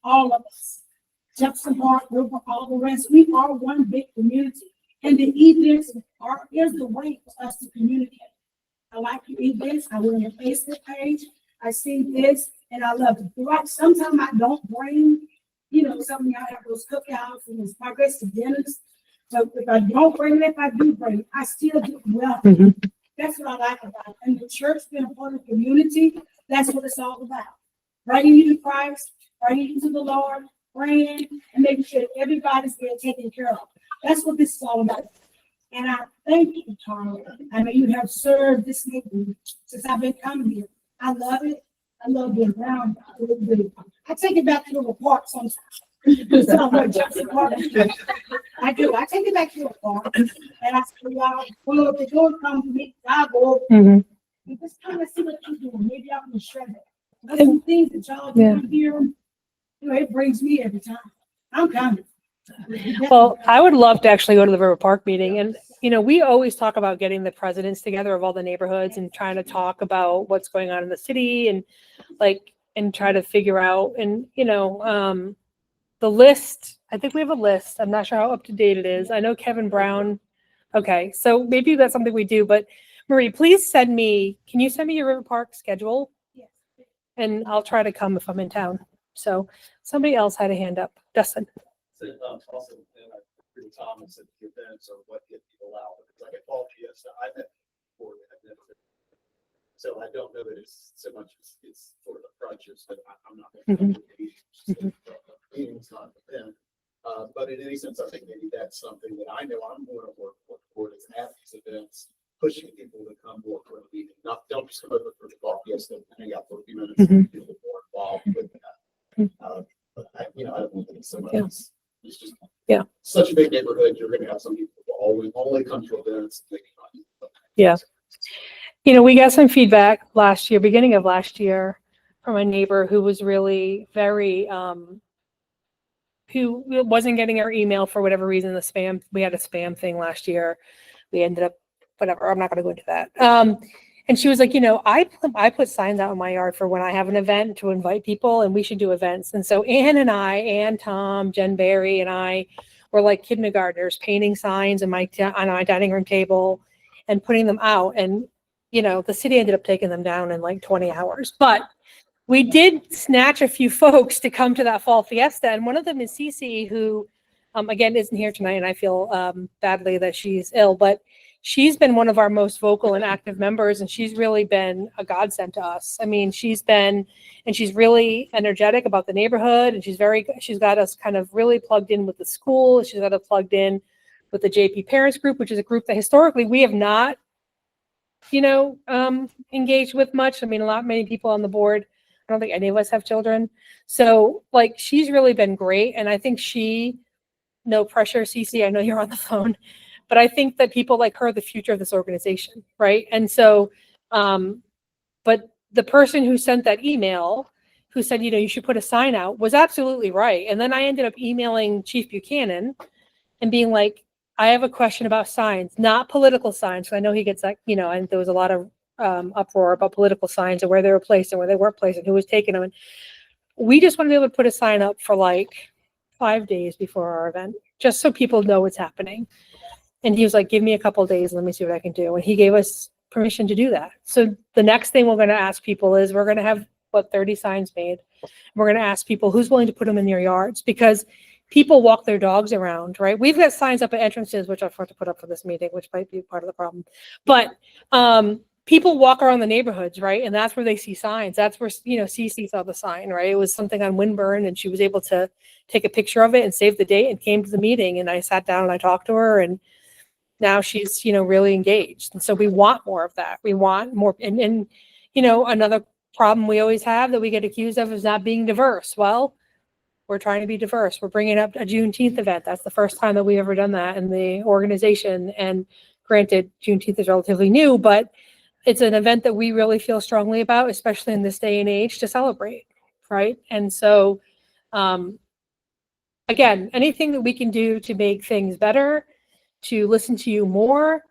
Speaker 6: all of us, Jefferson Park, River, all the rest, we are one big community. And the events is the way for us to communicate. I like the events. I went on your Facebook page. I see this and I love it. Right? Sometimes I don't bring, some of y'all have those cookouts and those progress to dinners. So if I don't bring it, if I do bring it, I still do well.
Speaker 7: Mm-hmm.
Speaker 6: That's what I like about it. And the church being a part of the community, that's what it's all about. Bringing you to Christ, bringing you to the Lord, praying, and making sure that everybody's being taken care of. That's what this is all about. And I thank you, Tom. I know you have served this meeting since I've been coming here. I love it. I love being around. I take it back to the park sometimes. I do. I take it back to the park. And I say, y'all, well, if they don't come to me, I'll go over.
Speaker 7: Mm-hmm.
Speaker 6: You just kind of see what you're doing. Maybe I can share that.
Speaker 2: That's some things that y'all
Speaker 7: Yeah.
Speaker 2: do here, you know, it brings me every time. I'm coming.
Speaker 7: Well, I would love to actually go to the River Park meeting, and, you know, we always talk about getting the presidents together of all the neighborhoods and trying to talk about what's going on in the city and like, and try to figure out, and, you know, the list, I think we have a list. I'm not sure how up to date it is. I know Kevin Brown. Okay, so maybe that's something we do, but Marie, please can you send me your River Park schedule?
Speaker 6: Yes.
Speaker 7: And I'll try to come if I'm in town. So somebody else had a hand up. Dustin.
Speaker 10: So, also, pretty common said the events or what get people out. Like a fall fiesta, I've had before, I've never been. So I don't know that it's so much, it's for the crutches, but I'm not. Meetings not depend. But in any sense, I think maybe that's something that I know I'm going to work for is at these events, pushing people to come work for a meeting. Not, don't just come over for the fall fiesta and hang out for a few minutes and get more involved with that. But I don't think it's so much.
Speaker 7: Yeah.
Speaker 10: It's just
Speaker 7: Yeah.
Speaker 10: such a big neighborhood. You're going to have some people who only come to events.
Speaker 7: Yeah. You know, we got some feedback beginning of last year, from a neighbor who was really very, who wasn't getting our email for whatever reason, we had a spam thing last year. We ended up, whatever, I'm not going to go into that. And she was like, you know, I put signs out in my yard for when I have an event to invite people, and we should do events. And so Ann, Tom, Jen Berry, and I were like kindergartners painting signs on my dining room table and putting them out. And, you know, the city ended up taking them down in like 20 hours. But we did snatch a few folks to come to that fall fiesta. And one of them is Cece, who, again, isn't here tonight. And I feel badly that she's ill, but she's been one of our most vocal and active members. And she's really been a godsend to us. I mean, she's really energetic about the neighborhood. And she's got us kind of really plugged in with the school. She's got us plugged in with the JP Parents Group, which is a group that historically we have not, engaged with much. I mean, many people on the board, I don't think any of us have children. So like, she's really been great. And I think no pressure, Cece, I know you're on the phone, but I think that people like her are the future of this organization. Right. And so, but the person who sent that email, who said, you know, you should put a sign out, was absolutely right. And then I ended up emailing Chief Buchanan and being like, I have a question about signs, not political signs. So I know he gets like, you know, and there was a lot of uproar about political signs and where they were placed and where they weren't placed and who was taking them. And we just want to be able to put a sign up for like 5 days before our event, just so people know what's happening. And he was like, give me a couple of days, let me see what I can do. And he gave us permission to do that. So the next thing we're going to ask people is, we're going to have 30 signs made. We're going to ask people who's willing to put them in their yards, because people walk their dogs around, right? We've got signs up at entrances, which I forgot to put up for this meeting, which might be part of the problem. But people walk around the neighborhoods, right? And that's where they see signs. That's where, you know, Cece saw the sign, right? It was something on Winburn, and she was able to take a picture of it and save the date and came to the meeting. And I sat down and I talked to her, and now she's, you know, really engaged. And so we want more of that. We want more. And you know, another problem we always have that we get accused of is not being diverse. Well, we're trying to be diverse. We're bringing up a Juneteenth event. That's the first time that we've ever done that in the organization. And granted, Juneteenth is relatively new, but it's an event that we really feel strongly about, especially in this day and age, to celebrate, right? And so, again, anything that we can do to make things better, to listen to you more,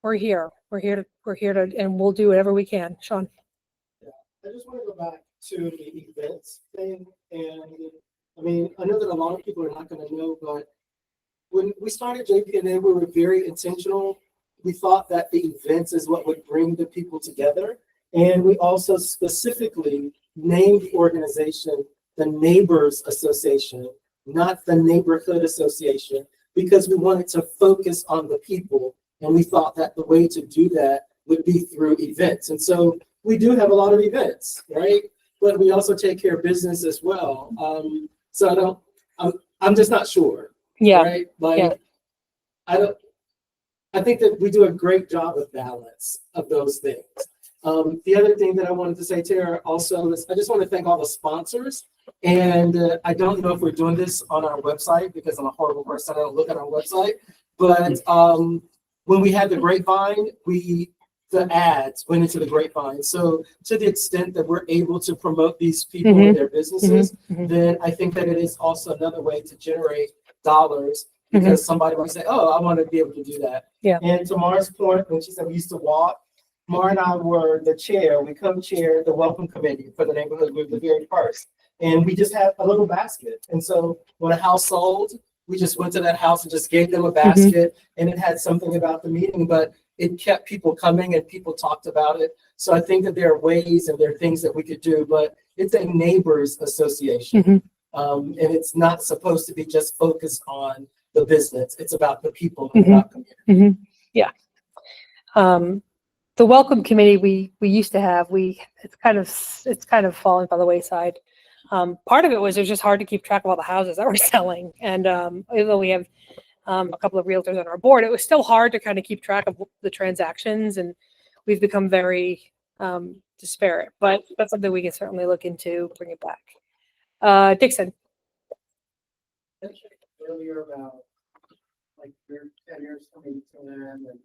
Speaker 7: we're here. We're here to, and we'll do whatever we can. Sean.
Speaker 5: I just want to go back to the events thing. And I mean, I know that a lot of people are not going to know, but when we started JPNA, we were very intentional. We thought that the events is what would bring the people together. And we also specifically named the organization the Neighbors Association, not the Neighborhood Association, because we wanted to focus on the people. And we thought that the way to do that would be through events. And so we do have a lot of events, right? But we also take care of business as well. So I'm just not sure.
Speaker 7: Yeah.
Speaker 5: Right? Like, yeah. I think that we do a great job of balance of those things. The other thing that I wanted to say, Tara, also is I just want to thank all the sponsors. And I don't know if we're doing this on our website because I'm a horrible person. I don't look at our website. But when we had the Grapevine, we the ads went into the grapevine. So to the extent that we're able to promote these people and their businesses, then I think that it is also another way to generate dollars because somebody might say, oh, I want to be able to do that.
Speaker 7: Yeah.
Speaker 5: And to Mara's point, when she said we used to walk, Mara and I were the chair, we co-chaired the welcome committee for the neighborhood group the very first. And we just had a little basket. And so when a house sold, we just went to that house and just gave them a basket and it had something about the meeting, but it kept people coming and people talked about it. So I think that there are ways and there are things that we could do, but it's a neighbors association. And it's not supposed to be just focused on the business. It's about the people and about community.
Speaker 7: Yeah. The welcome committee we used to have, it's kind of fallen by the wayside. Part of it was just hard to keep track of all the houses that we're selling. And even though we have a couple of realtors on our board, it was still hard to kind of keep track of the transactions, and we've become very disparate. But that's something we can certainly look into, bring it back. Dixon.
Speaker 11: Earlier about like your tenures coming to an end and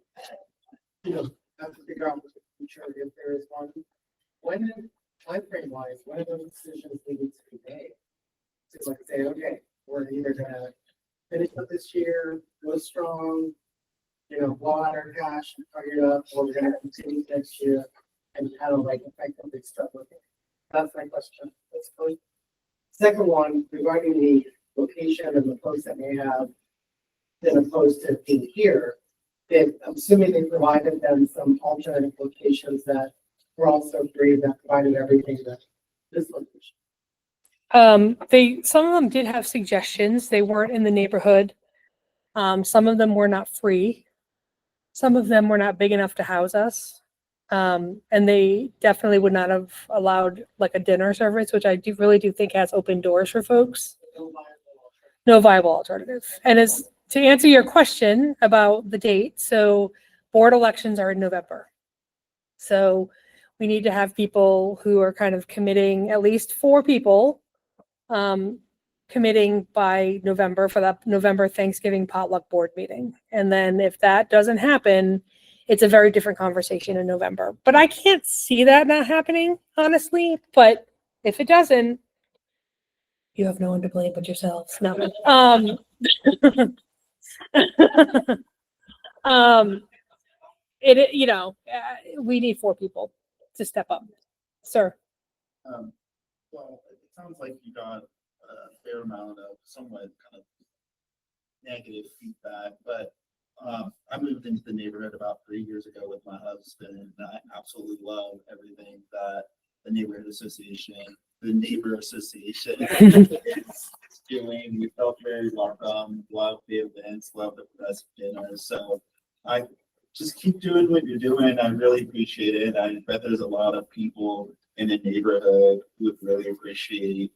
Speaker 11: have to figure out what the future, if there is one. When time frame wise, when are those decisions needed to be made? To like say, okay, we're either gonna finish up this year, go strong, blow out our cash and target up, or we're gonna continue next year and kind of like effectively start looking. That's my question. That's first. Second one, regarding the location and the folks that may have been opposed to being here, I'm assuming they provided them some alternate locations that were also free that provided everything that this location.
Speaker 7: Some of them did have suggestions. They weren't in the neighborhood. Some of them were not free. Some of them were not big enough to house us. And they definitely would not have allowed like a dinner service, which I really do think has opened doors for folks. No viable alternative. And as to answer your question about the date, so board elections are in November. So we need to have people who are kind of committing, at least 4 people, committing by November for that November Thanksgiving potluck board meeting. And then if that doesn't happen, it's a very different conversation in November. But I can't see that not happening, honestly. But if it doesn't, you have no one to blame but yourselves. No. We need 4 people to step up. Sir.
Speaker 10: Well, it sounds like you got a fair amount of somewhat kind of negative feedback, but I moved into the neighborhood about 3 years ago with my husband, and I absolutely love everything that the neighbor association is doing. We felt very welcome, love the events, love the press dinners. So I just keep doing what you're doing. I really appreciate it. I bet there's a lot of people in the neighborhood who would really appreciate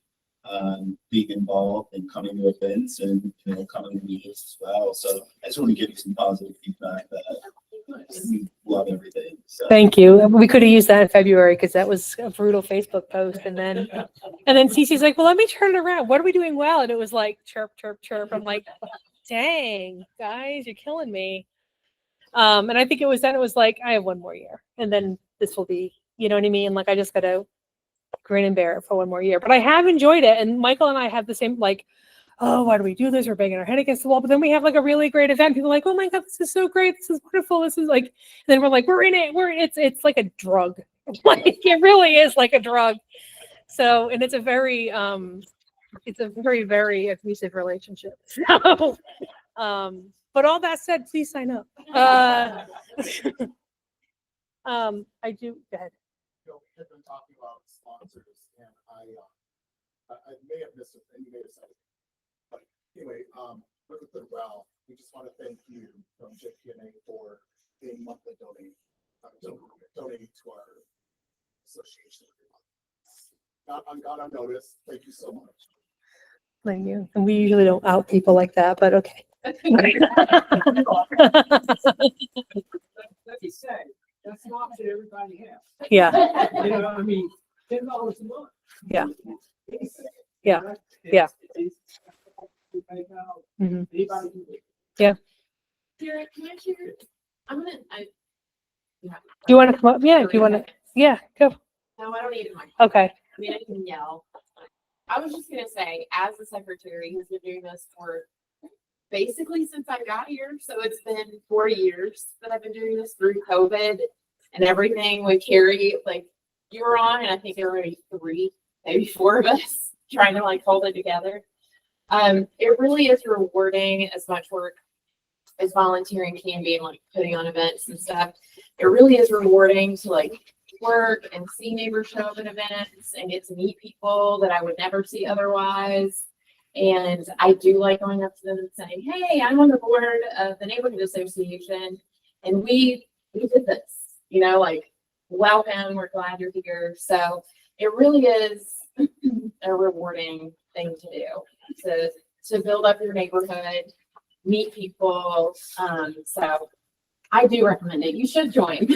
Speaker 10: being involved and coming to events and coming to meetings as well. So I just want to give you some positive feedback that we love everything. So.
Speaker 7: Thank you. We could have used that in February because that was a brutal Facebook post, and then Cece's like, "Well, let me turn it around. What are we doing well?" And it was like chirp, chirp, chirp. I'm like, "Dang, guys, you're killing me." And I think it was like, I have 1 more year, and then this will be, you know what I mean? Like I just got to grin and bear it for 1 more year. But I have enjoyed it, and Michael and I have the same like, oh, why do we do this? We're banging our head against the wall. But then we have like a really great event. People are like, oh my God, this is so great. This is wonderful. This is like, and then we're like, we're in it. It's like a drug. Like it really is like a drug. So, and it's a very, very abusive relationship. So, but all that said, please sign up. I do, go ahead.
Speaker 9: I've been talking about sponsors, and I may have missed it, and you may have said it. But anyway, really well, we just want to thank you from JPNA for being monthly donating to our association. Not unnoticed. Thank you so much.
Speaker 7: Thank you. And we usually don't out people like that, but okay.
Speaker 3: Like you say, that's an option everybody has.
Speaker 7: Yeah.
Speaker 3: I mean, $10 a month.
Speaker 7: Yeah. Yeah. Yeah. Mm-hmm.
Speaker 3: Anybody can do it.
Speaker 7: Yeah.
Speaker 8: Jared, can I share?
Speaker 7: Do you want to come up? Yeah, if you want to. Yeah, go.
Speaker 8: No, I don't need one.
Speaker 7: Okay.
Speaker 8: I mean, I can yell. I was just gonna say, as the secretary who's been doing this for basically since I got here, so it's been 4 years that I've been doing this through COVID and everything with Carrie, like you were on, and I think there were maybe 3, maybe 4 of us trying to like hold it together. It really is rewarding as much work as volunteering can be and like putting on events and stuff. It really is rewarding to like work and see neighbors show up at events and get to meet people that I would never see otherwise. And I do like going up to them and saying, hey, I'm on the board of the neighborhood association and we did this, you know, like welcome, we're glad you're here. So it really is a rewarding thing to do, to build up your neighborhood, meet people. So I do recommend it. You should join.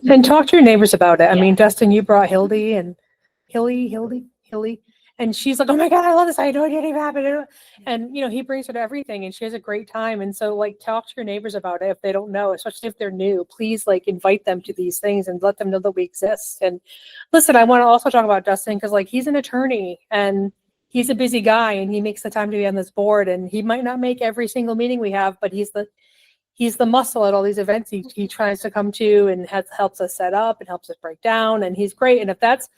Speaker 7: And talk to your neighbors about it. I mean, Dustin, you brought Hildy and Hilly, and she's like, oh my God, I love this. I had no idea anything happened. And, you know, he brings her to everything and she has a great time. And so like, talk to your neighbors about it if they don't know, especially if they're new. Please like invite them to these things and let them know that we exist. And listen, I want to also talk about Dustin because like he's an attorney and he's a busy guy and he makes the time to be on this board and he might not make every single meeting we have, but he's the muscle at all these events he tries to come to and helps us set up and helps us break down. And he's great. And if that's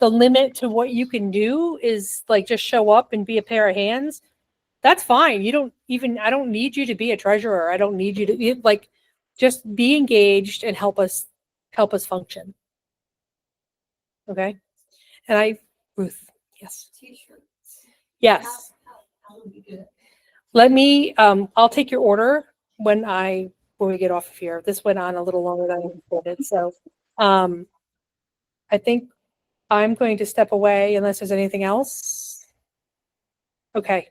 Speaker 7: the limit to what you can do is like just show up and be a pair of hands, that's fine. I don't need you to be a treasurer. I don't need you to be like, just be engaged and help us function. Okay. And Ruth, yes.
Speaker 6: T-shirts.
Speaker 7: Yes.
Speaker 6: That would be good.
Speaker 7: Let me, I'll take your order when we get off of here. This went on a little longer than I anticipated. So I think I'm going to step away unless there's anything else. Okay.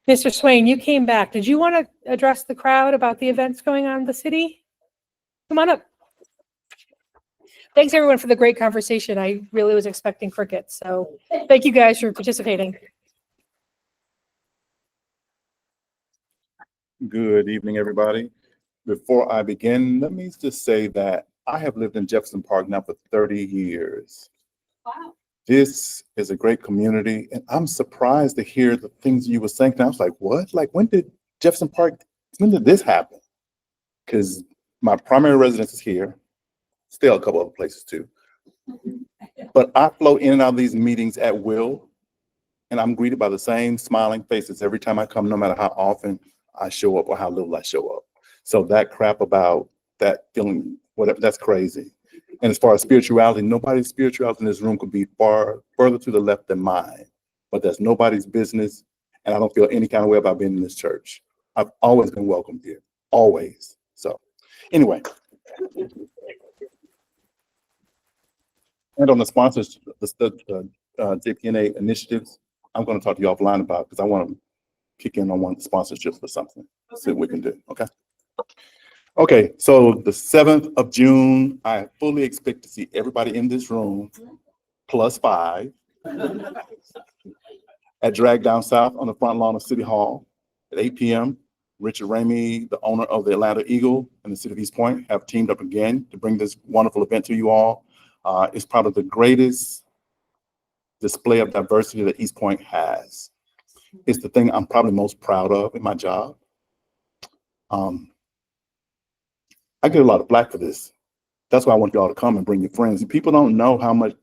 Speaker 7: Mr. Swain, you came back. Did you want to address the crowd about the events going on in the city? Come on up. Thanks everyone for the great conversation. I really was expecting crickets. So thank you guys for participating.
Speaker 12: Good evening, everybody. Before I begin, let me just say that I have lived in Jefferson Park now for 30 years.
Speaker 6: Wow.
Speaker 12: This is a great community, and I'm surprised to hear the things you were saying. And I was like, what? Like, when did this happen? Because my primary residence is here, still a couple other places too. But I flow in and out of these meetings at will, and I'm greeted by the same smiling faces every time I come, no matter how often I show up or how little I show up. So that crap about that feeling, whatever, that's crazy. And as far as spirituality, nobody's spirituality in this room could be far further to the left than mine, but that's nobody's business. And I don't feel any kind of way about being in this church. I've always been welcomed here, always. So anyway. And on the sponsors, the JPNA initiatives, I'm going to talk to you offline about because I want to kick in on one of the sponsorships for something. See what we can do. Okay. Okay. So the 7th of June, I fully expect to see everybody in this room +5 at Drag Down South on the front lawn of City Hall at 8 p.m. Richard Ramey, the owner of the Atlanta Eagle and the City of East Point, have teamed up again to bring this wonderful event to you all. It's probably the greatest display of diversity that East Point has. It's the thing I'm probably most proud of in my job. I get a lot of flack for this. That's why I want you all to come and bring your friends. People don't know how much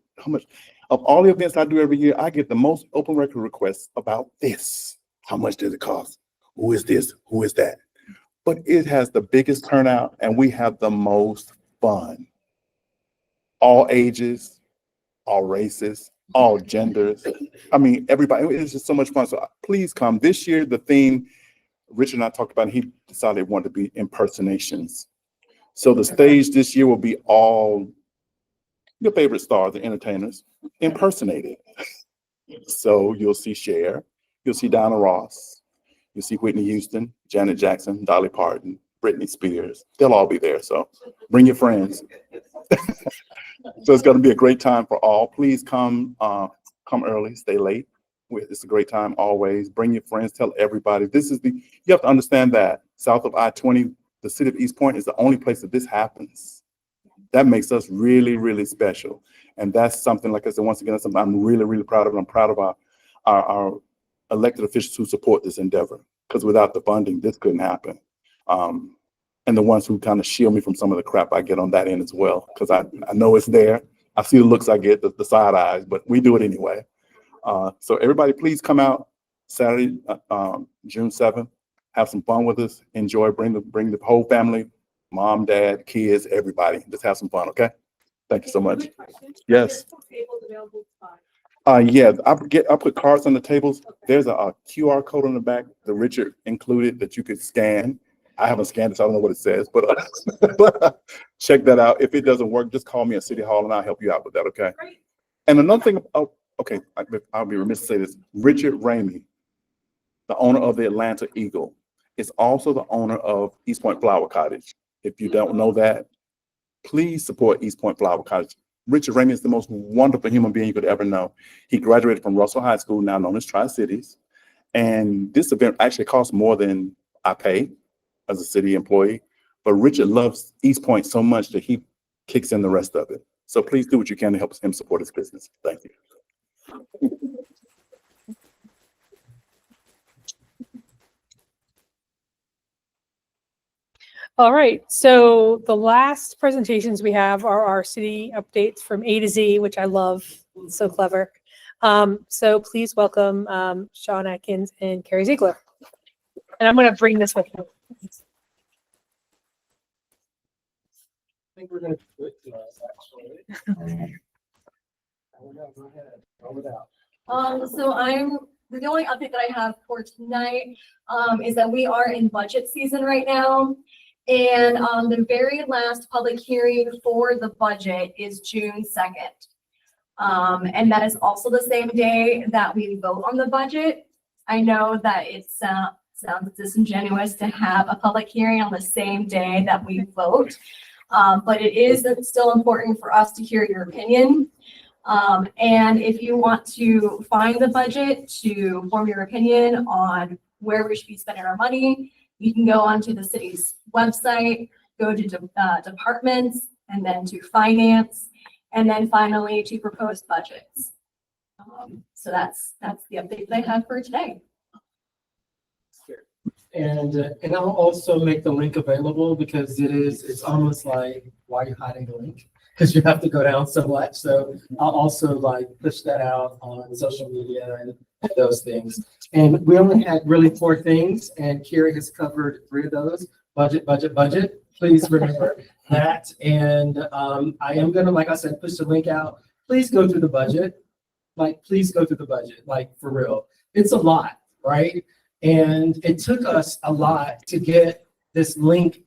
Speaker 12: of all the events I do every year, I get the most open record requests about this. How much does it cost? Who is this? Who is that? But it has the biggest turnout and we have the most fun. All ages, all races, all genders. I mean, everybody, it's just so much fun. So please come. This year, the theme, Richard and I talked about, he decided he wanted to be impersonations. So the stage this year will be all your favorite stars, the entertainers, impersonated. So you'll see Cher, you'll see Donna Ross, you'll see Whitney Houston, Janet Jackson, Dolly Parton, Britney Spears. They'll all be there. So bring your friends. So it's going to be a great time for all. Please come early, stay late. It's a great time always. Bring your friends, tell everybody. You have to understand that south of I-20, the city of East Point is the only place that this happens. that makes us really, really special. And that's something, like I said, once again, that's something I'm really, really proud of. I'm proud of our elected officials who support this endeavor, because without the funding, this couldn't happen. And the ones who kind of shield me from some of the crap I get on that end as well, because I know it's there. I see the looks I get, the side eyes, but we do it anyway. So everybody, please come out Saturday, June 7th. Have some fun with us. Enjoy. Bring the whole family, mom, dad, kids, everybody. Just have some fun, okay? Thank you so much. Yes. Yeah, I put cards on the tables. There's a QR code on the back that Richard included that you could scan. I haven't scanned it, so I don't know what it says, but check that out. If it doesn't work, just call me at City Hall and I'll help you out with that, okay?
Speaker 2: Great.
Speaker 12: And another thing, okay, I'll be remiss to say this. Richard Ramey, the owner of the Atlanta Eagle, is also the owner of East Point Flower Cottage. If you don't know that, please support East Point Flower Cottage. Richard Ramey is the most wonderful human being you could ever know. He graduated from Russell High School, now known as Tri-Cities. And this event actually costs more than I pay as a city employee. But Richard loves East Point so much that he kicks in the rest of it. So please do what you can to help him support his business. Thank you.
Speaker 7: All right, so the last presentations we have are our city updates from A to Z, which I love, it's so clever. So please welcome Sean Atkins and Carrie Ziegler. And I'm gonna bring this with me.
Speaker 11: I think we're gonna do it to us, actually. Go ahead, roll it out.
Speaker 13: So the only update that I have for tonight, is that we are in budget season right now. And, the very last public hearing for the budget is June 2nd. And that is also the same day that we vote on the budget. I know that it sounds disingenuous to have a public hearing on the same day that we vote. But it is still important for us to hear your opinion. And if you want to find the budget to form your opinion on where we should be spending our money, you can go onto the city's website, go to departments, and then to finance, and then finally to proposed budgets. So that's the update that I have for today.
Speaker 11: And I'll also make the link available because it's almost like, why are you hiding the link? Because you have to go down so much. So I'll also push that out on social media and those things. And we only had really 4 things, and Carrie has covered 3 of those. Budget, budget, budget. Please remember that. And I am gonna, like I said, push the link out. Please go through the budget. Please go through the budget, for real. It's a lot, right? And it took us a lot to get this link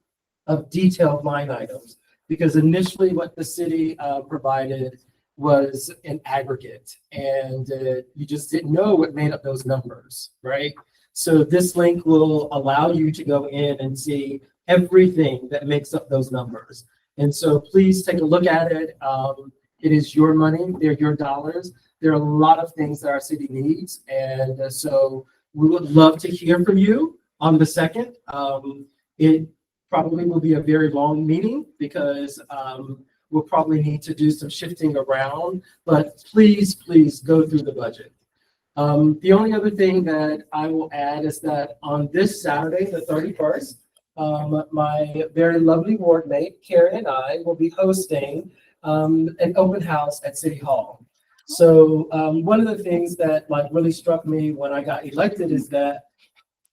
Speaker 11: of detailed line items, because initially what the city provided was an aggregate, and you just didn't know what made up those numbers, right? So this link will allow you to go in and see everything that makes up those numbers. And so please take a look at it. It is your money, they're your dollars. There are a lot of things that our city needs, and so we would love to hear from you on the 2nd. It probably will be a very long meeting because we'll probably need to do some shifting around, but please, please go through the budget. The only other thing that I will add is that on this Saturday, the 31st, my very lovely ward mate, Carrie, and I will be hosting an open house at City Hall. So one of the things that really struck me when I got elected is that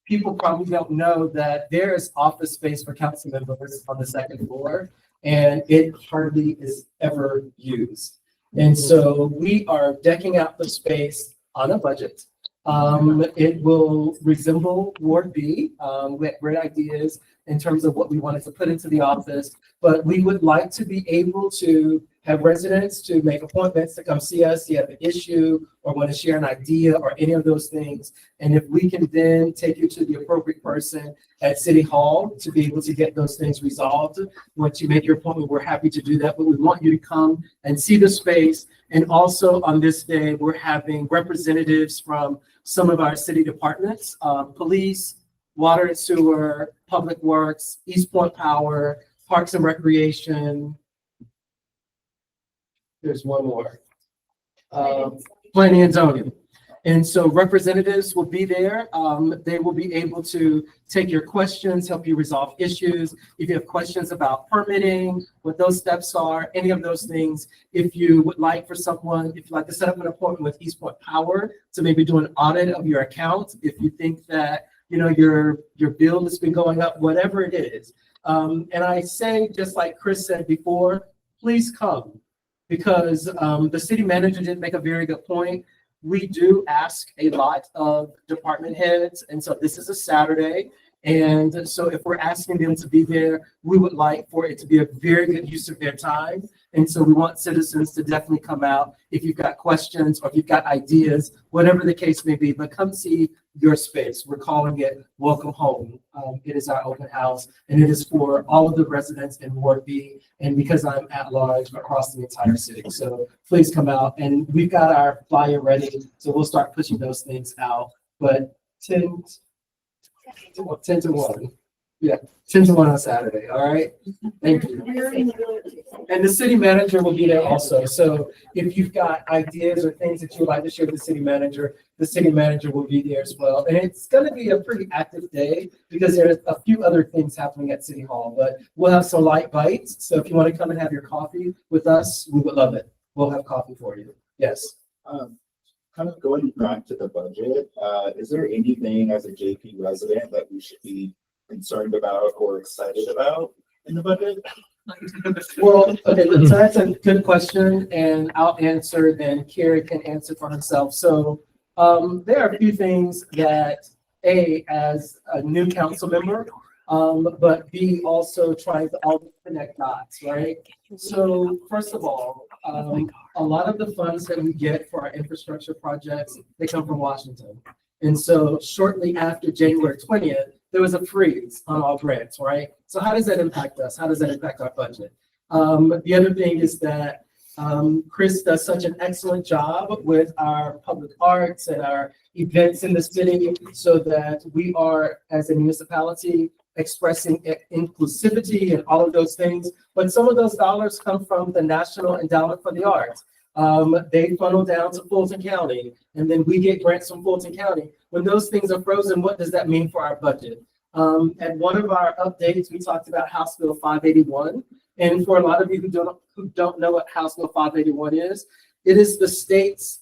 Speaker 11: people probably don't know that there is office space for council members on the 2nd floor, and it hardly is ever used. And so we are decking out the space on a budget. It will resemble Ward B. We had great ideas in terms of what we wanted to put into the office, but we would like to be able to have residents to make appointments to come see us, you have an issue or want to share an idea or any of those things. And if we can then take you to the appropriate person at City Hall to be able to get those things resolved, once you make your appointment, we're happy to do that. But we want you to come and see the space. And also on this day, we're having representatives from some of our city departments, police, water and sewer, public works, East Point Power, Parks and Recreation, there's one more. Planning and zoning. And so representatives will be there. They will be able to take your questions, help you resolve issues. If you have questions about permitting, what those steps are, any of those things. If you would like for someone, if you'd like to set up an appointment with East Point Power to maybe do an audit of your account, if you think that, you know, your bill has been going up, whatever it is. And I say, just like Chris said before, please come. Because the city manager did make a very good point. We do ask a lot of department heads, and so this is a Saturday. And so if we're asking them to be there, we would like for it to be a very good use of their time. And so we want citizens to definitely come out if you've got questions or if you've got ideas, whatever the case may be, but come see your space. We're calling it Welcome Home. It is our open house, and it is for all of the residents in Ward B, and because I'm at large across the entire city. So please come out, and we've got our flyer ready, so we'll start pushing those things out. But 10 to 1. Yeah, 10 to 1 on Saturday. All right. Thank you. And the city manager will be there also. So if you've got ideas or things that you would like to share with the city manager will be there as well. And it's going to be a pretty active day because there's a few other things happening at City Hall, but we'll have some light bites. So if you want to come and have your coffee with us, we would love it. We'll have coffee for you. Yes.
Speaker 14: Kind of going back to the budget, is there anything as a JP resident that we should be concerned about or excited about in the budget?
Speaker 11: Well, okay, so that's a good question, and I'll answer, then Carrie can answer for herself. So there are a few things that, A, as a new council member, but B, also trying to all connect dots, right? So first of all, a lot of the funds that we get for our infrastructure projects, they come from Washington. And so shortly after January 20th, there was a freeze on all grants, right? So how does that impact us? How does that impact our budget? The other thing is that Chris does such an excellent job with our public arts and our events in the city so that we are, as a municipality, expressing inclusivity and all of those things. But some of those dollars come from the National Endowment for the Arts. They funnel down to Fulton County, and then we get grants from Fulton County. When those things are frozen, what does that mean for our budget? At one of our updates, we talked about House Bill 581. And for a lot of you who don't know what House Bill 581 is, it is the state's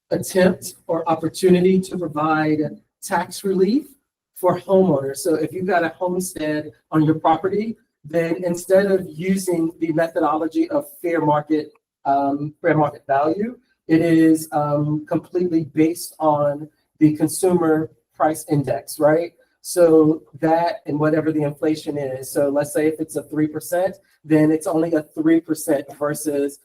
Speaker 11: attempt or opportunity to provide tax relief for homeowners. So if you've got a homestead on your property, then instead of using the methodology of fair market value, it is completely based on the consumer price index, right? So that and whatever the inflation is. So let's say if it's a 3%, then it's only a 3% versus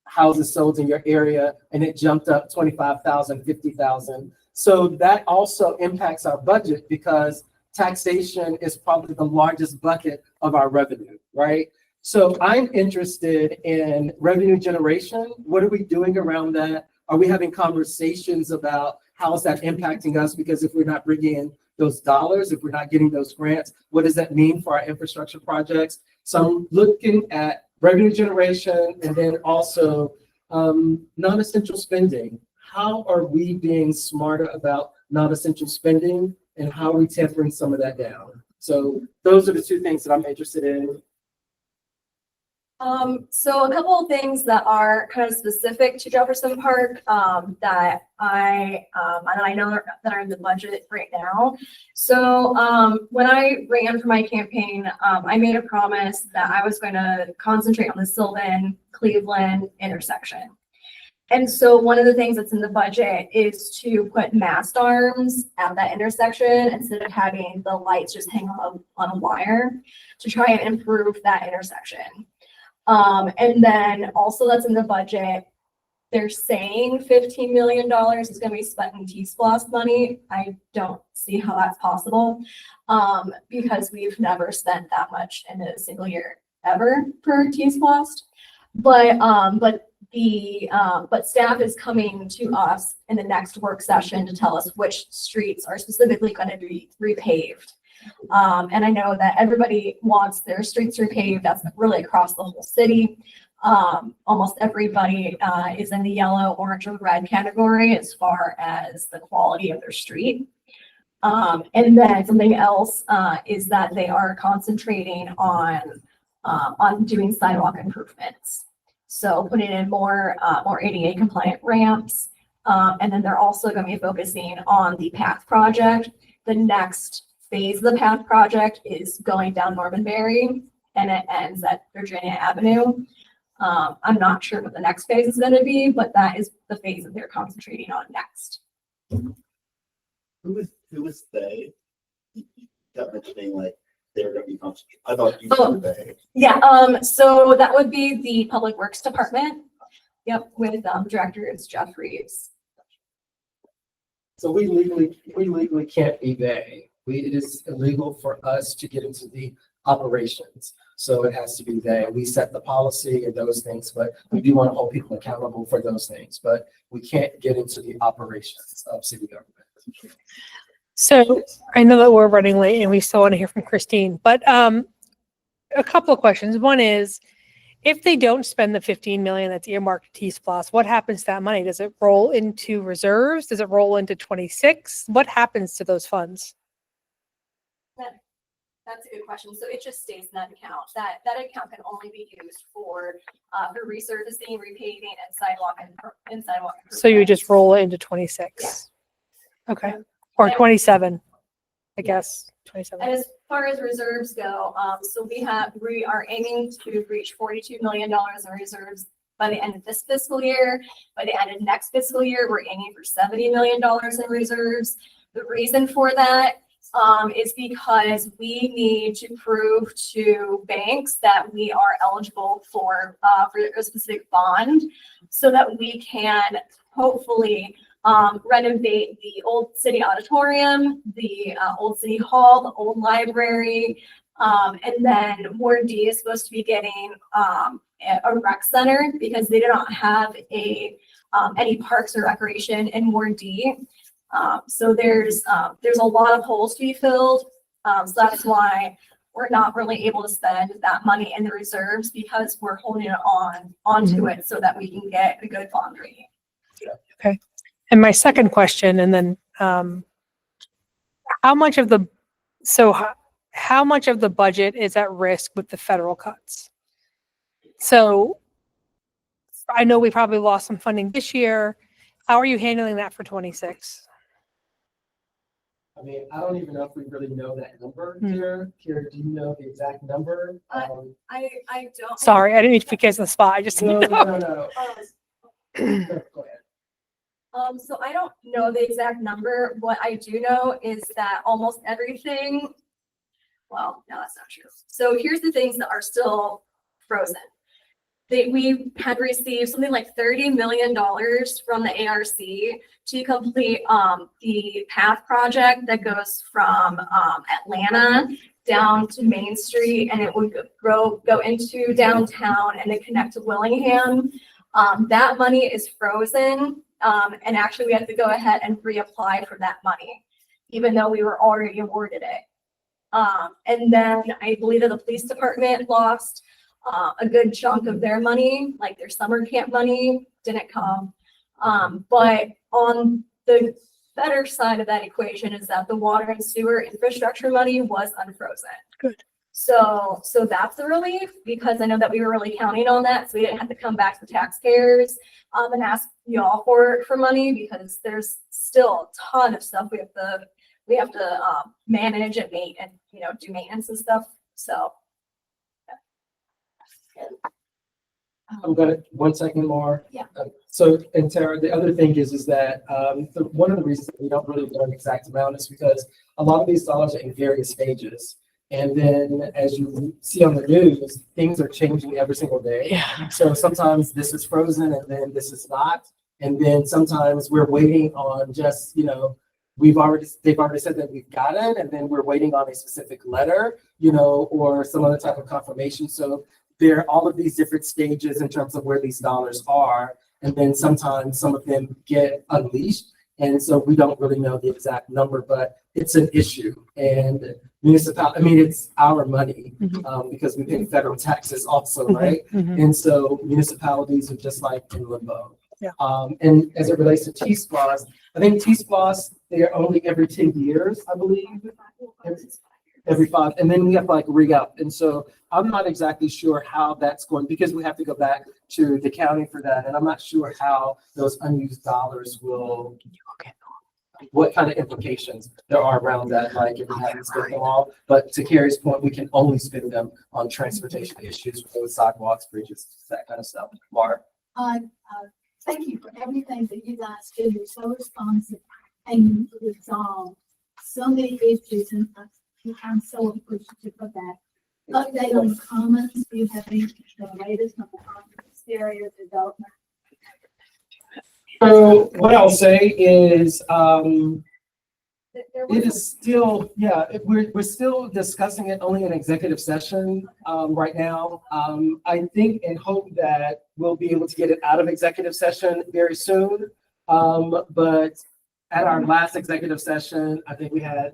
Speaker 11: houses sold in your area, and it jumped up 25,000, 50,000. So that also impacts our budget because taxation is probably the largest bucket of our revenue, right? So I'm interested in revenue generation. What are we doing around that? Are we having conversations about how is that impacting us? Because if we're not bringing in those dollars, if we're not getting those grants, what does that mean for our infrastructure projects? So I'm looking at revenue generation and then also non-essential spending. How are we being smarter about non-essential spending and how are we tempering some of that down? So those are the two things that I'm interested in.
Speaker 13: So a couple of things that are kind of specific to Jefferson Park that I know that are in the budget right now. So when I ran for my campaign, I made a promise that I was going to concentrate on the Sylvan Cleveland intersection. And so one of the things that's in the budget is to put mast arms at that intersection instead of having the lights just hang on a wire to try and improve that intersection. And then also that's in the budget. They're saying $15 million is going to be spent in T-SPLOST money. I don't see how that's possible because we've never spent that much in a single year ever for T-SPLOST. But staff is coming to us in the next work session to tell us which streets are specifically going to be repaved. And I know that everybody wants their streets repaved. That's really across the whole city. Almost everybody is in the yellow, orange, or red category as far as the quality of their street. And then something else is that they are concentrating on doing sidewalk improvements. So putting in more ADA compliant ramps. And then they're also going to be focusing on the path project. The next phase of the path project is going down Normanberry and it ends at Virginia Avenue. I'm not sure what the next phase is going to be, but that is the phase that they're concentrating on next.
Speaker 14: Who is they? You kept mentioning like they're gonna be concentrated. I thought you
Speaker 13: Oh.
Speaker 14: said they.
Speaker 13: Yeah, so that would be the Public Works Department. Yep, with Director is Jeff Reeves.
Speaker 5: So we legally can't be they. It is illegal for us to get into the operations. So it has to be they. We set the policy and those things, but we do want to hold people accountable for those things. But we can't get into the operations of city government.
Speaker 7: So I know that we're running late and we still want to hear from Christine, but a couple of questions. One is, if they don't spend the 15 million that's earmarked to T-Splosh, what happens to that money? Does it roll into reserves? Does it roll into 26? What happens to those funds?
Speaker 13: That's a good question. So it just stays in that account. That account can only be used for resurfacing, repaving, and sidewalk.
Speaker 7: So you just roll it into 26? Okay. Or 27, I guess, 27.
Speaker 13: And as far as reserves go, so we are aiming to reach $42 million in reserves by the end of this fiscal year. By the end of next fiscal year, we're aiming for $70 million in reserves. The reason for that is because we need to prove to banks that we are eligible for a specific bond so that we can hopefully renovate the old city auditorium, the old city hall, the old library, and then Ward D is supposed to be getting a rec center because they do not have any parks or recreation in Ward D. So there's a lot of holes to be filled. So that's why we're not really able to spend that money in the reserves because we're holding it onto it so that we can get a good bond rating.
Speaker 7: Okay. And my second question, and then how much of the budget is at risk with the federal cuts? So I know we probably lost some funding this year. How are you handling that for 26?
Speaker 5: I mean, I don't even know if we really know that number here. Kira, do you know the exact number?
Speaker 13: I don't.
Speaker 7: Sorry, I didn't mean to put you guys on the spot. I just
Speaker 5: No.
Speaker 13: Um,
Speaker 5: Go ahead.
Speaker 13: So I don't know the exact number. What I do know is that almost everything, well, no, that's not true. So here's the things that are still frozen. We had received something like $30 million from the ARC to complete the path project that goes from Atlanta down to Main Street, and it would go into downtown and then connect to Willingham. That money is frozen. And actually we have to go ahead and reapply for that money, even though we were already awarded it. And then I believe that the police department lost a good chunk of their money, like their summer camp money didn't come. But on the better side of that equation is that the water and sewer infrastructure money was unfrozen.
Speaker 7: Good.
Speaker 13: So that's a relief because I know that we were really counting on that. So we didn't have to come back to taxpayers and ask y'all for money because there's still a ton of stuff we have to manage and do maintenance and stuff. So. Yeah.
Speaker 5: I'm gonna, 1 second more.
Speaker 13: Yeah.
Speaker 5: And Tara, the other thing is that one of the reasons that we don't really know an exact amount is because a lot of these dollars are in various stages. And then as you see on the news, things are changing every single day.
Speaker 7: Yeah.
Speaker 5: So sometimes this is frozen and then this is not. And then sometimes we're waiting on just, they've already said that we've got it, and then we're waiting on a specific letter, or some other type of confirmation. So there are all of these different stages in terms of where these dollars are. And then sometimes some of them get unleashed. And so we don't really know the exact number, but it's an issue. And I mean, it's our money, because we pay federal taxes also, right? And so municipalities are just like in limbo.
Speaker 7: Yeah.
Speaker 5: And as it relates to T-Splosh, I think T-Splosh, they're only every 10 years, I believe. Every 5, and then we have to like re-up. And so I'm not exactly sure how that's going, because we have to go back to the county for that. And I'm not sure how those unused dollars will, what kind of implications there are around that, like if we haven't spent them all. But to Carrie's point, we can only spend them on transportation issues, roads, sidewalks, bridges, that kind of stuff. Mark?
Speaker 6: Thank you for everything that you guys do. You're so responsive and you resolve so many issues, and I'm so appreciative of that. Update on the comments. Do you have any the latest on the comments area development?
Speaker 5: So what I'll say is,
Speaker 6: There was
Speaker 5: it is still, yeah, we're still discussing it only in executive session right now. I think and hope that we'll be able to get it out of executive session very soon. But at our last executive session, I think we had,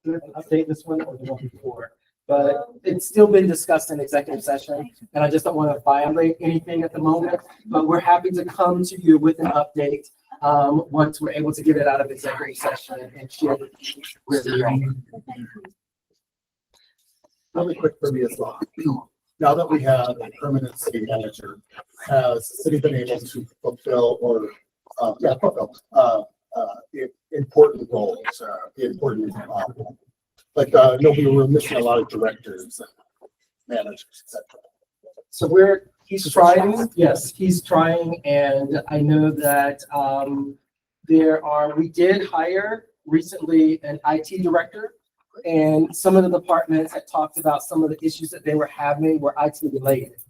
Speaker 5: did I update this one or the one before? But it's still been discussed in executive session, and I just don't want to violate anything at the moment. But we're happy to come to you with an update once we're able to get it out of executive session and share it with you.
Speaker 10: Really quick for me as well. Now that we have a permanent city manager, has the city been able to fulfill important roles, no, we were missing a lot of directors, managers, etc.
Speaker 5: So he's trying, yes, he's trying, and I know that we did hire recently an IT director, and some of the departments had talked about some of the issues that they were having were IT related.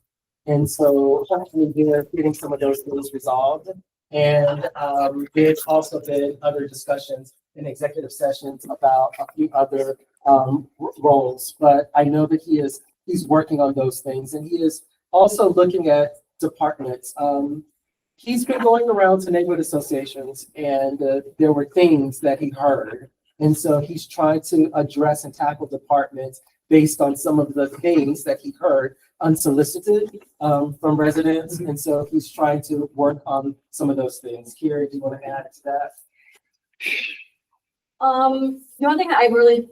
Speaker 5: And so hopefully they're getting some of those things resolved. And there's also been other discussions in executive sessions about a few other roles, but I know that he's working on those things, and he is also looking at departments. He's been going around to neighborhood associations, and there were things that he heard, and so he's trying to address and tackle departments based on some of the things that he heard unsolicited from residents, and so he's trying to work on some of those things. Carrie, do you want to add to that?
Speaker 13: The one thing that I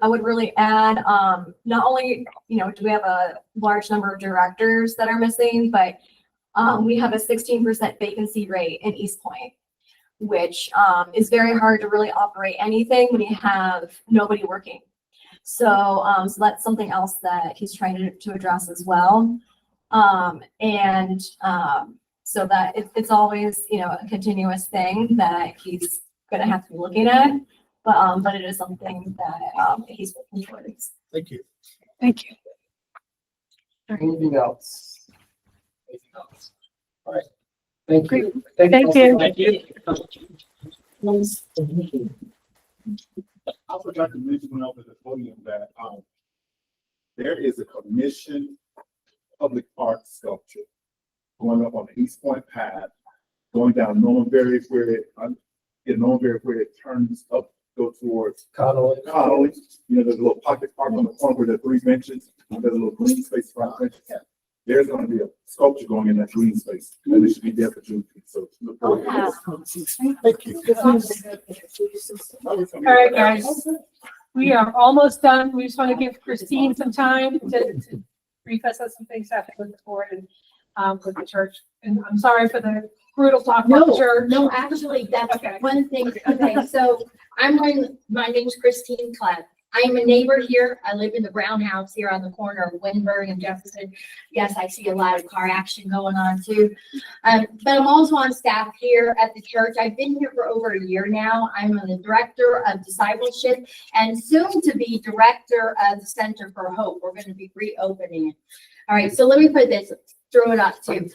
Speaker 13: would really add, not only, do we have a large number of directors that are missing, but we have a 16% vacancy rate in East Point, which is very hard to really operate anything when you have nobody working. So that's something else that he's trying to address as well. So that it's always, a continuous thing that he's going to have to be looking at. But it is something that he's working towards.
Speaker 10: Thank you.
Speaker 7: Thank you.
Speaker 5: Anything else? All right. Thank you.
Speaker 7: Thank you.
Speaker 5: Thank you.
Speaker 9: I forgot to mention when I was at the podium that there is a commission public art sculpture going up on the East Point path, going down Normanberry where it turns up, go towards Connolly. There's a little pocket park on the corner where there are 3 benches, and there's a little green space for our benches. There's going to be a sculpture going in that green space, and it should be there for June. So look forward to this. Thank you.
Speaker 7: All right, guys. We are almost done. We just want to give Christine some time to brief us on some things after with the board and with the church. And I'm sorry for the brutal talk about the church.
Speaker 15: No, actually, that's
Speaker 7: Okay.
Speaker 15: one thing. Okay, so my name's Christine Clem. I am a neighbor here. I live in the brown house here on the corner of Winburg and Jefferson. Yes, I see a lot of car action going on too. But I'm also on staff here at the church. I've been here for over a year now. I'm the director of discipleship and soon to be director of the Center for Hope. We're going to be reopening it. All right, so let me put this, throw it up too.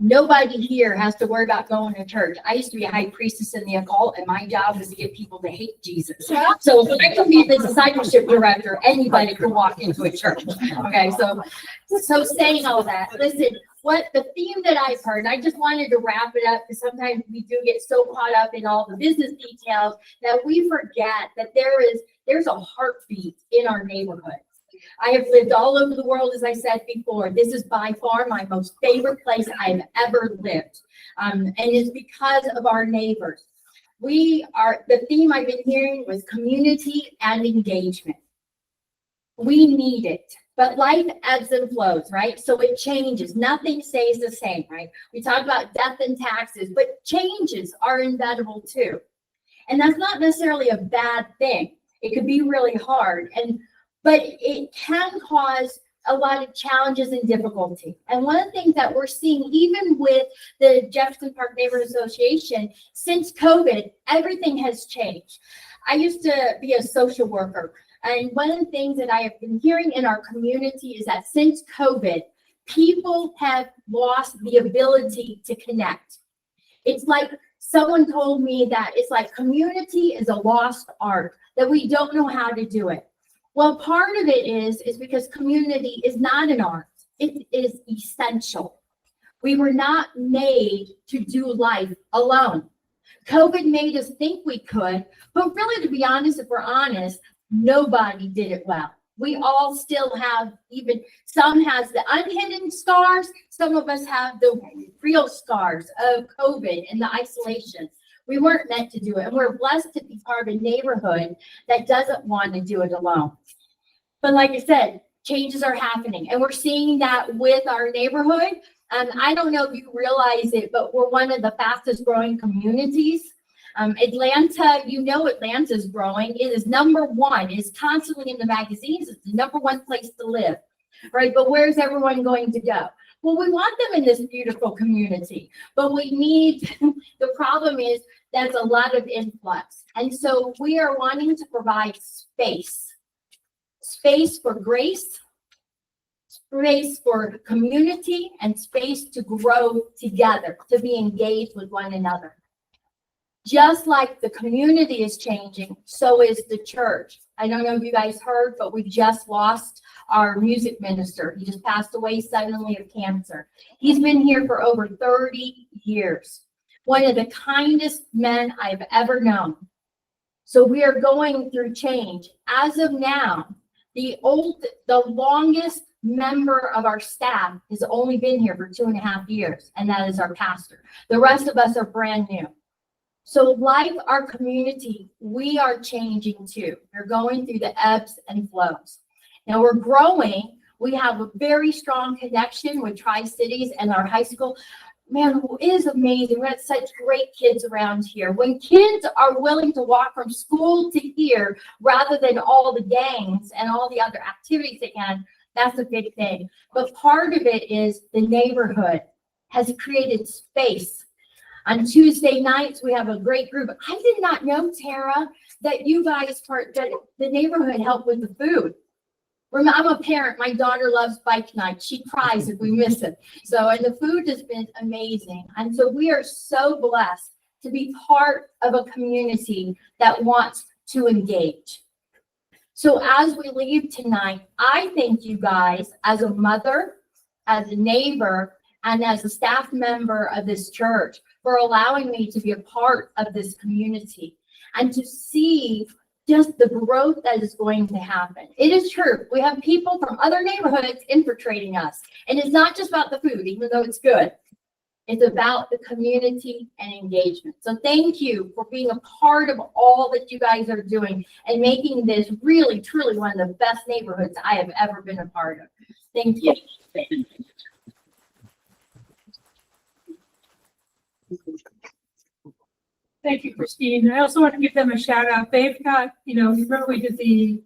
Speaker 15: Nobody here has to worry about going to church. I used to be a high priestess in the occult, and my job was to get people to hate Jesus. So if I can be the discipleship director, anybody can walk into a church. Okay, so saying all that, listen, what the theme that I've heard, I just wanted to wrap it up because sometimes we do get so caught up in all the business details that we forget that there's a heartbeat in our neighborhood. I have lived all over the world, as I said before. This is by far my most favorite place I've ever lived. And it's because of our neighbors. The theme I've been hearing was community and engagement. We need it, but life ebbs and flows, right? So it changes. Nothing stays the same, right? We talk about death and taxes, but changes are inevitable too. And that's not necessarily a bad thing. It could be really hard, but it can cause a lot of challenges and difficulty. And one of the things that we're seeing, even with the Jefferson Park Neighborhood Association, since COVID, everything has changed. I used to be a social worker, and one of the things that I have been hearing in our community is that since COVID, people have lost the ability to connect. It's like someone told me that it's like community is a lost art, that we don't know how to do it. Well, part of it is because community is not an art. It is essential. We were not made to do life alone. COVID made us think we could, but really, to be honest, if we're honest, nobody did it well. We all still have, even some has the unhidden scars. Some of us have the real scars of COVID and the isolation. We weren't meant to do it. And we're blessed to be part of a neighborhood that doesn't want to do it alone. But like I said, changes are happening. And we're seeing that with our neighborhood. And I don't know if you realize it, but we're one of the fastest growing communities. Atlanta, Atlanta's growing. It is number one. It is constantly in the magazines. It's the number one place to live, right? But where's everyone going to go? Well, we want them in this beautiful community, but the problem is there's a lot of influx. And so we are wanting to provide space for grace, space for community, and space to grow together, to be engaged with one another. Just like the community is changing, so is the church. I don't know if you guys heard, but we just lost our music minister. He just passed away suddenly of cancer. He's been here for over 30 years. One of the kindest men I've ever known. So we are going through change. As of now, the longest member of our staff has only been here for 2.5 years, and that is our pastor. The rest of us are brand new. So like our community, we are changing too. We're going through the ebbs and flows. Now we're growing. We have a very strong connection with Tri-Cities and our high school. Man, it is amazing. We have such great kids around here. When kids are willing to walk from school to here, rather than all the gangs and all the other activities they can, that's a big thing. But part of it is the neighborhood has created space. On Tuesday nights, we have a great group. I did not know, Tara, that you guys, that the neighborhood helped with the food. I'm a parent. My daughter loves bike night. She cries if we miss it. And the food has been amazing. And so we are so blessed to be part of a community that wants to engage. So as we leave tonight, I thank you guys as a mother, as a neighbor, and as a staff member of this church for allowing me to be a part of this community and to see just the growth that is going to happen. It is true. We have people from other neighborhoods infiltrating us. And it's not just about the food, even though it's good. It's about the community and engagement. So thank you for being a part of all that you guys are doing and making this really, truly one of the best neighborhoods I have ever been a part of. Thank you.
Speaker 2: Thank you, Christine. I also want to give them a shout out. They've got, remember we did the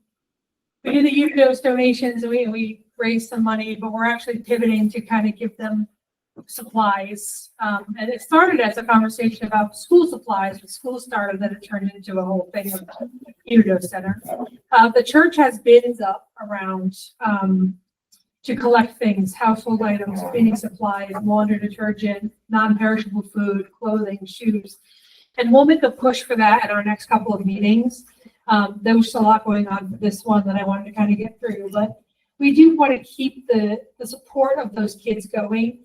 Speaker 2: UDOS donations and we raised some money, but we're actually pivoting to kind of give them supplies. And it started as a conversation about school supplies. When school started, then it turned into a whole thing of the UDOS Center. The church has bins up around to collect things, household items, cleaning supplies, laundry detergent, non-perishable food, clothing, shoes. And we'll make a push for that at our next couple of meetings. There was a lot going on for this one that I wanted to kind of get through, but we do want to keep the support of those kids going.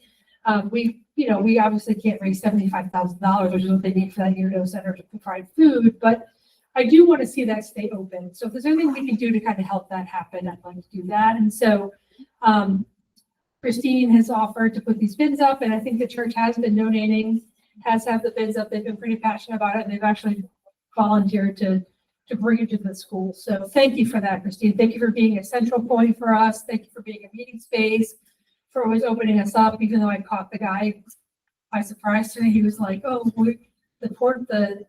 Speaker 6: we obviously can't raise $75,000, which is what they need for that Yeardo Center to provide food, but I do want to see that stay open. So if there's anything we can do to kind of help that happen, I'd like to do that. And so Christine has offered to put these bins up, and I think the church has been donating, has had the bins up. They've been pretty passionate about it, and they've actually volunteered to bring it to the school. So thank you for that, Christine. Thank you for being a central point for us. Thank you for being a meeting space, for always opening us up, even though I caught the guy by surprise today. He was like, oh, the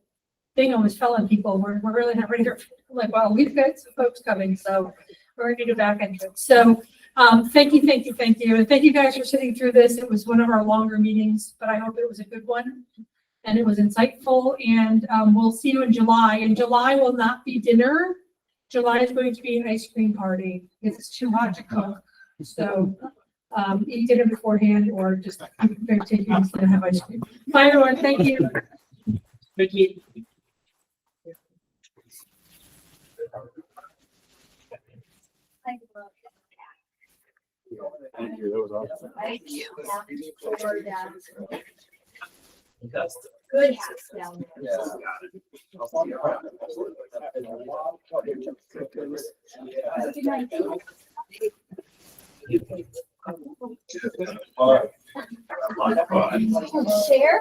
Speaker 6: thing almost fell on people. We're really not ready to, I'm like, well, we've got some folks coming, so we're going to do back entrance. So thank you. And thank you guys for sitting through this. It was one of our longer meetings, but I hope it was a good one. And it was insightful. And we'll see you in July. And July will not be dinner. July is going to be an ice cream party. It's too hot to cook. So eat dinner beforehand or just take you instead and have ice cream. Bye, everyone. Thank you.
Speaker 11: Thank you.
Speaker 12: Thank you, that was awesome.
Speaker 15: Thank you. Good house down there. Share.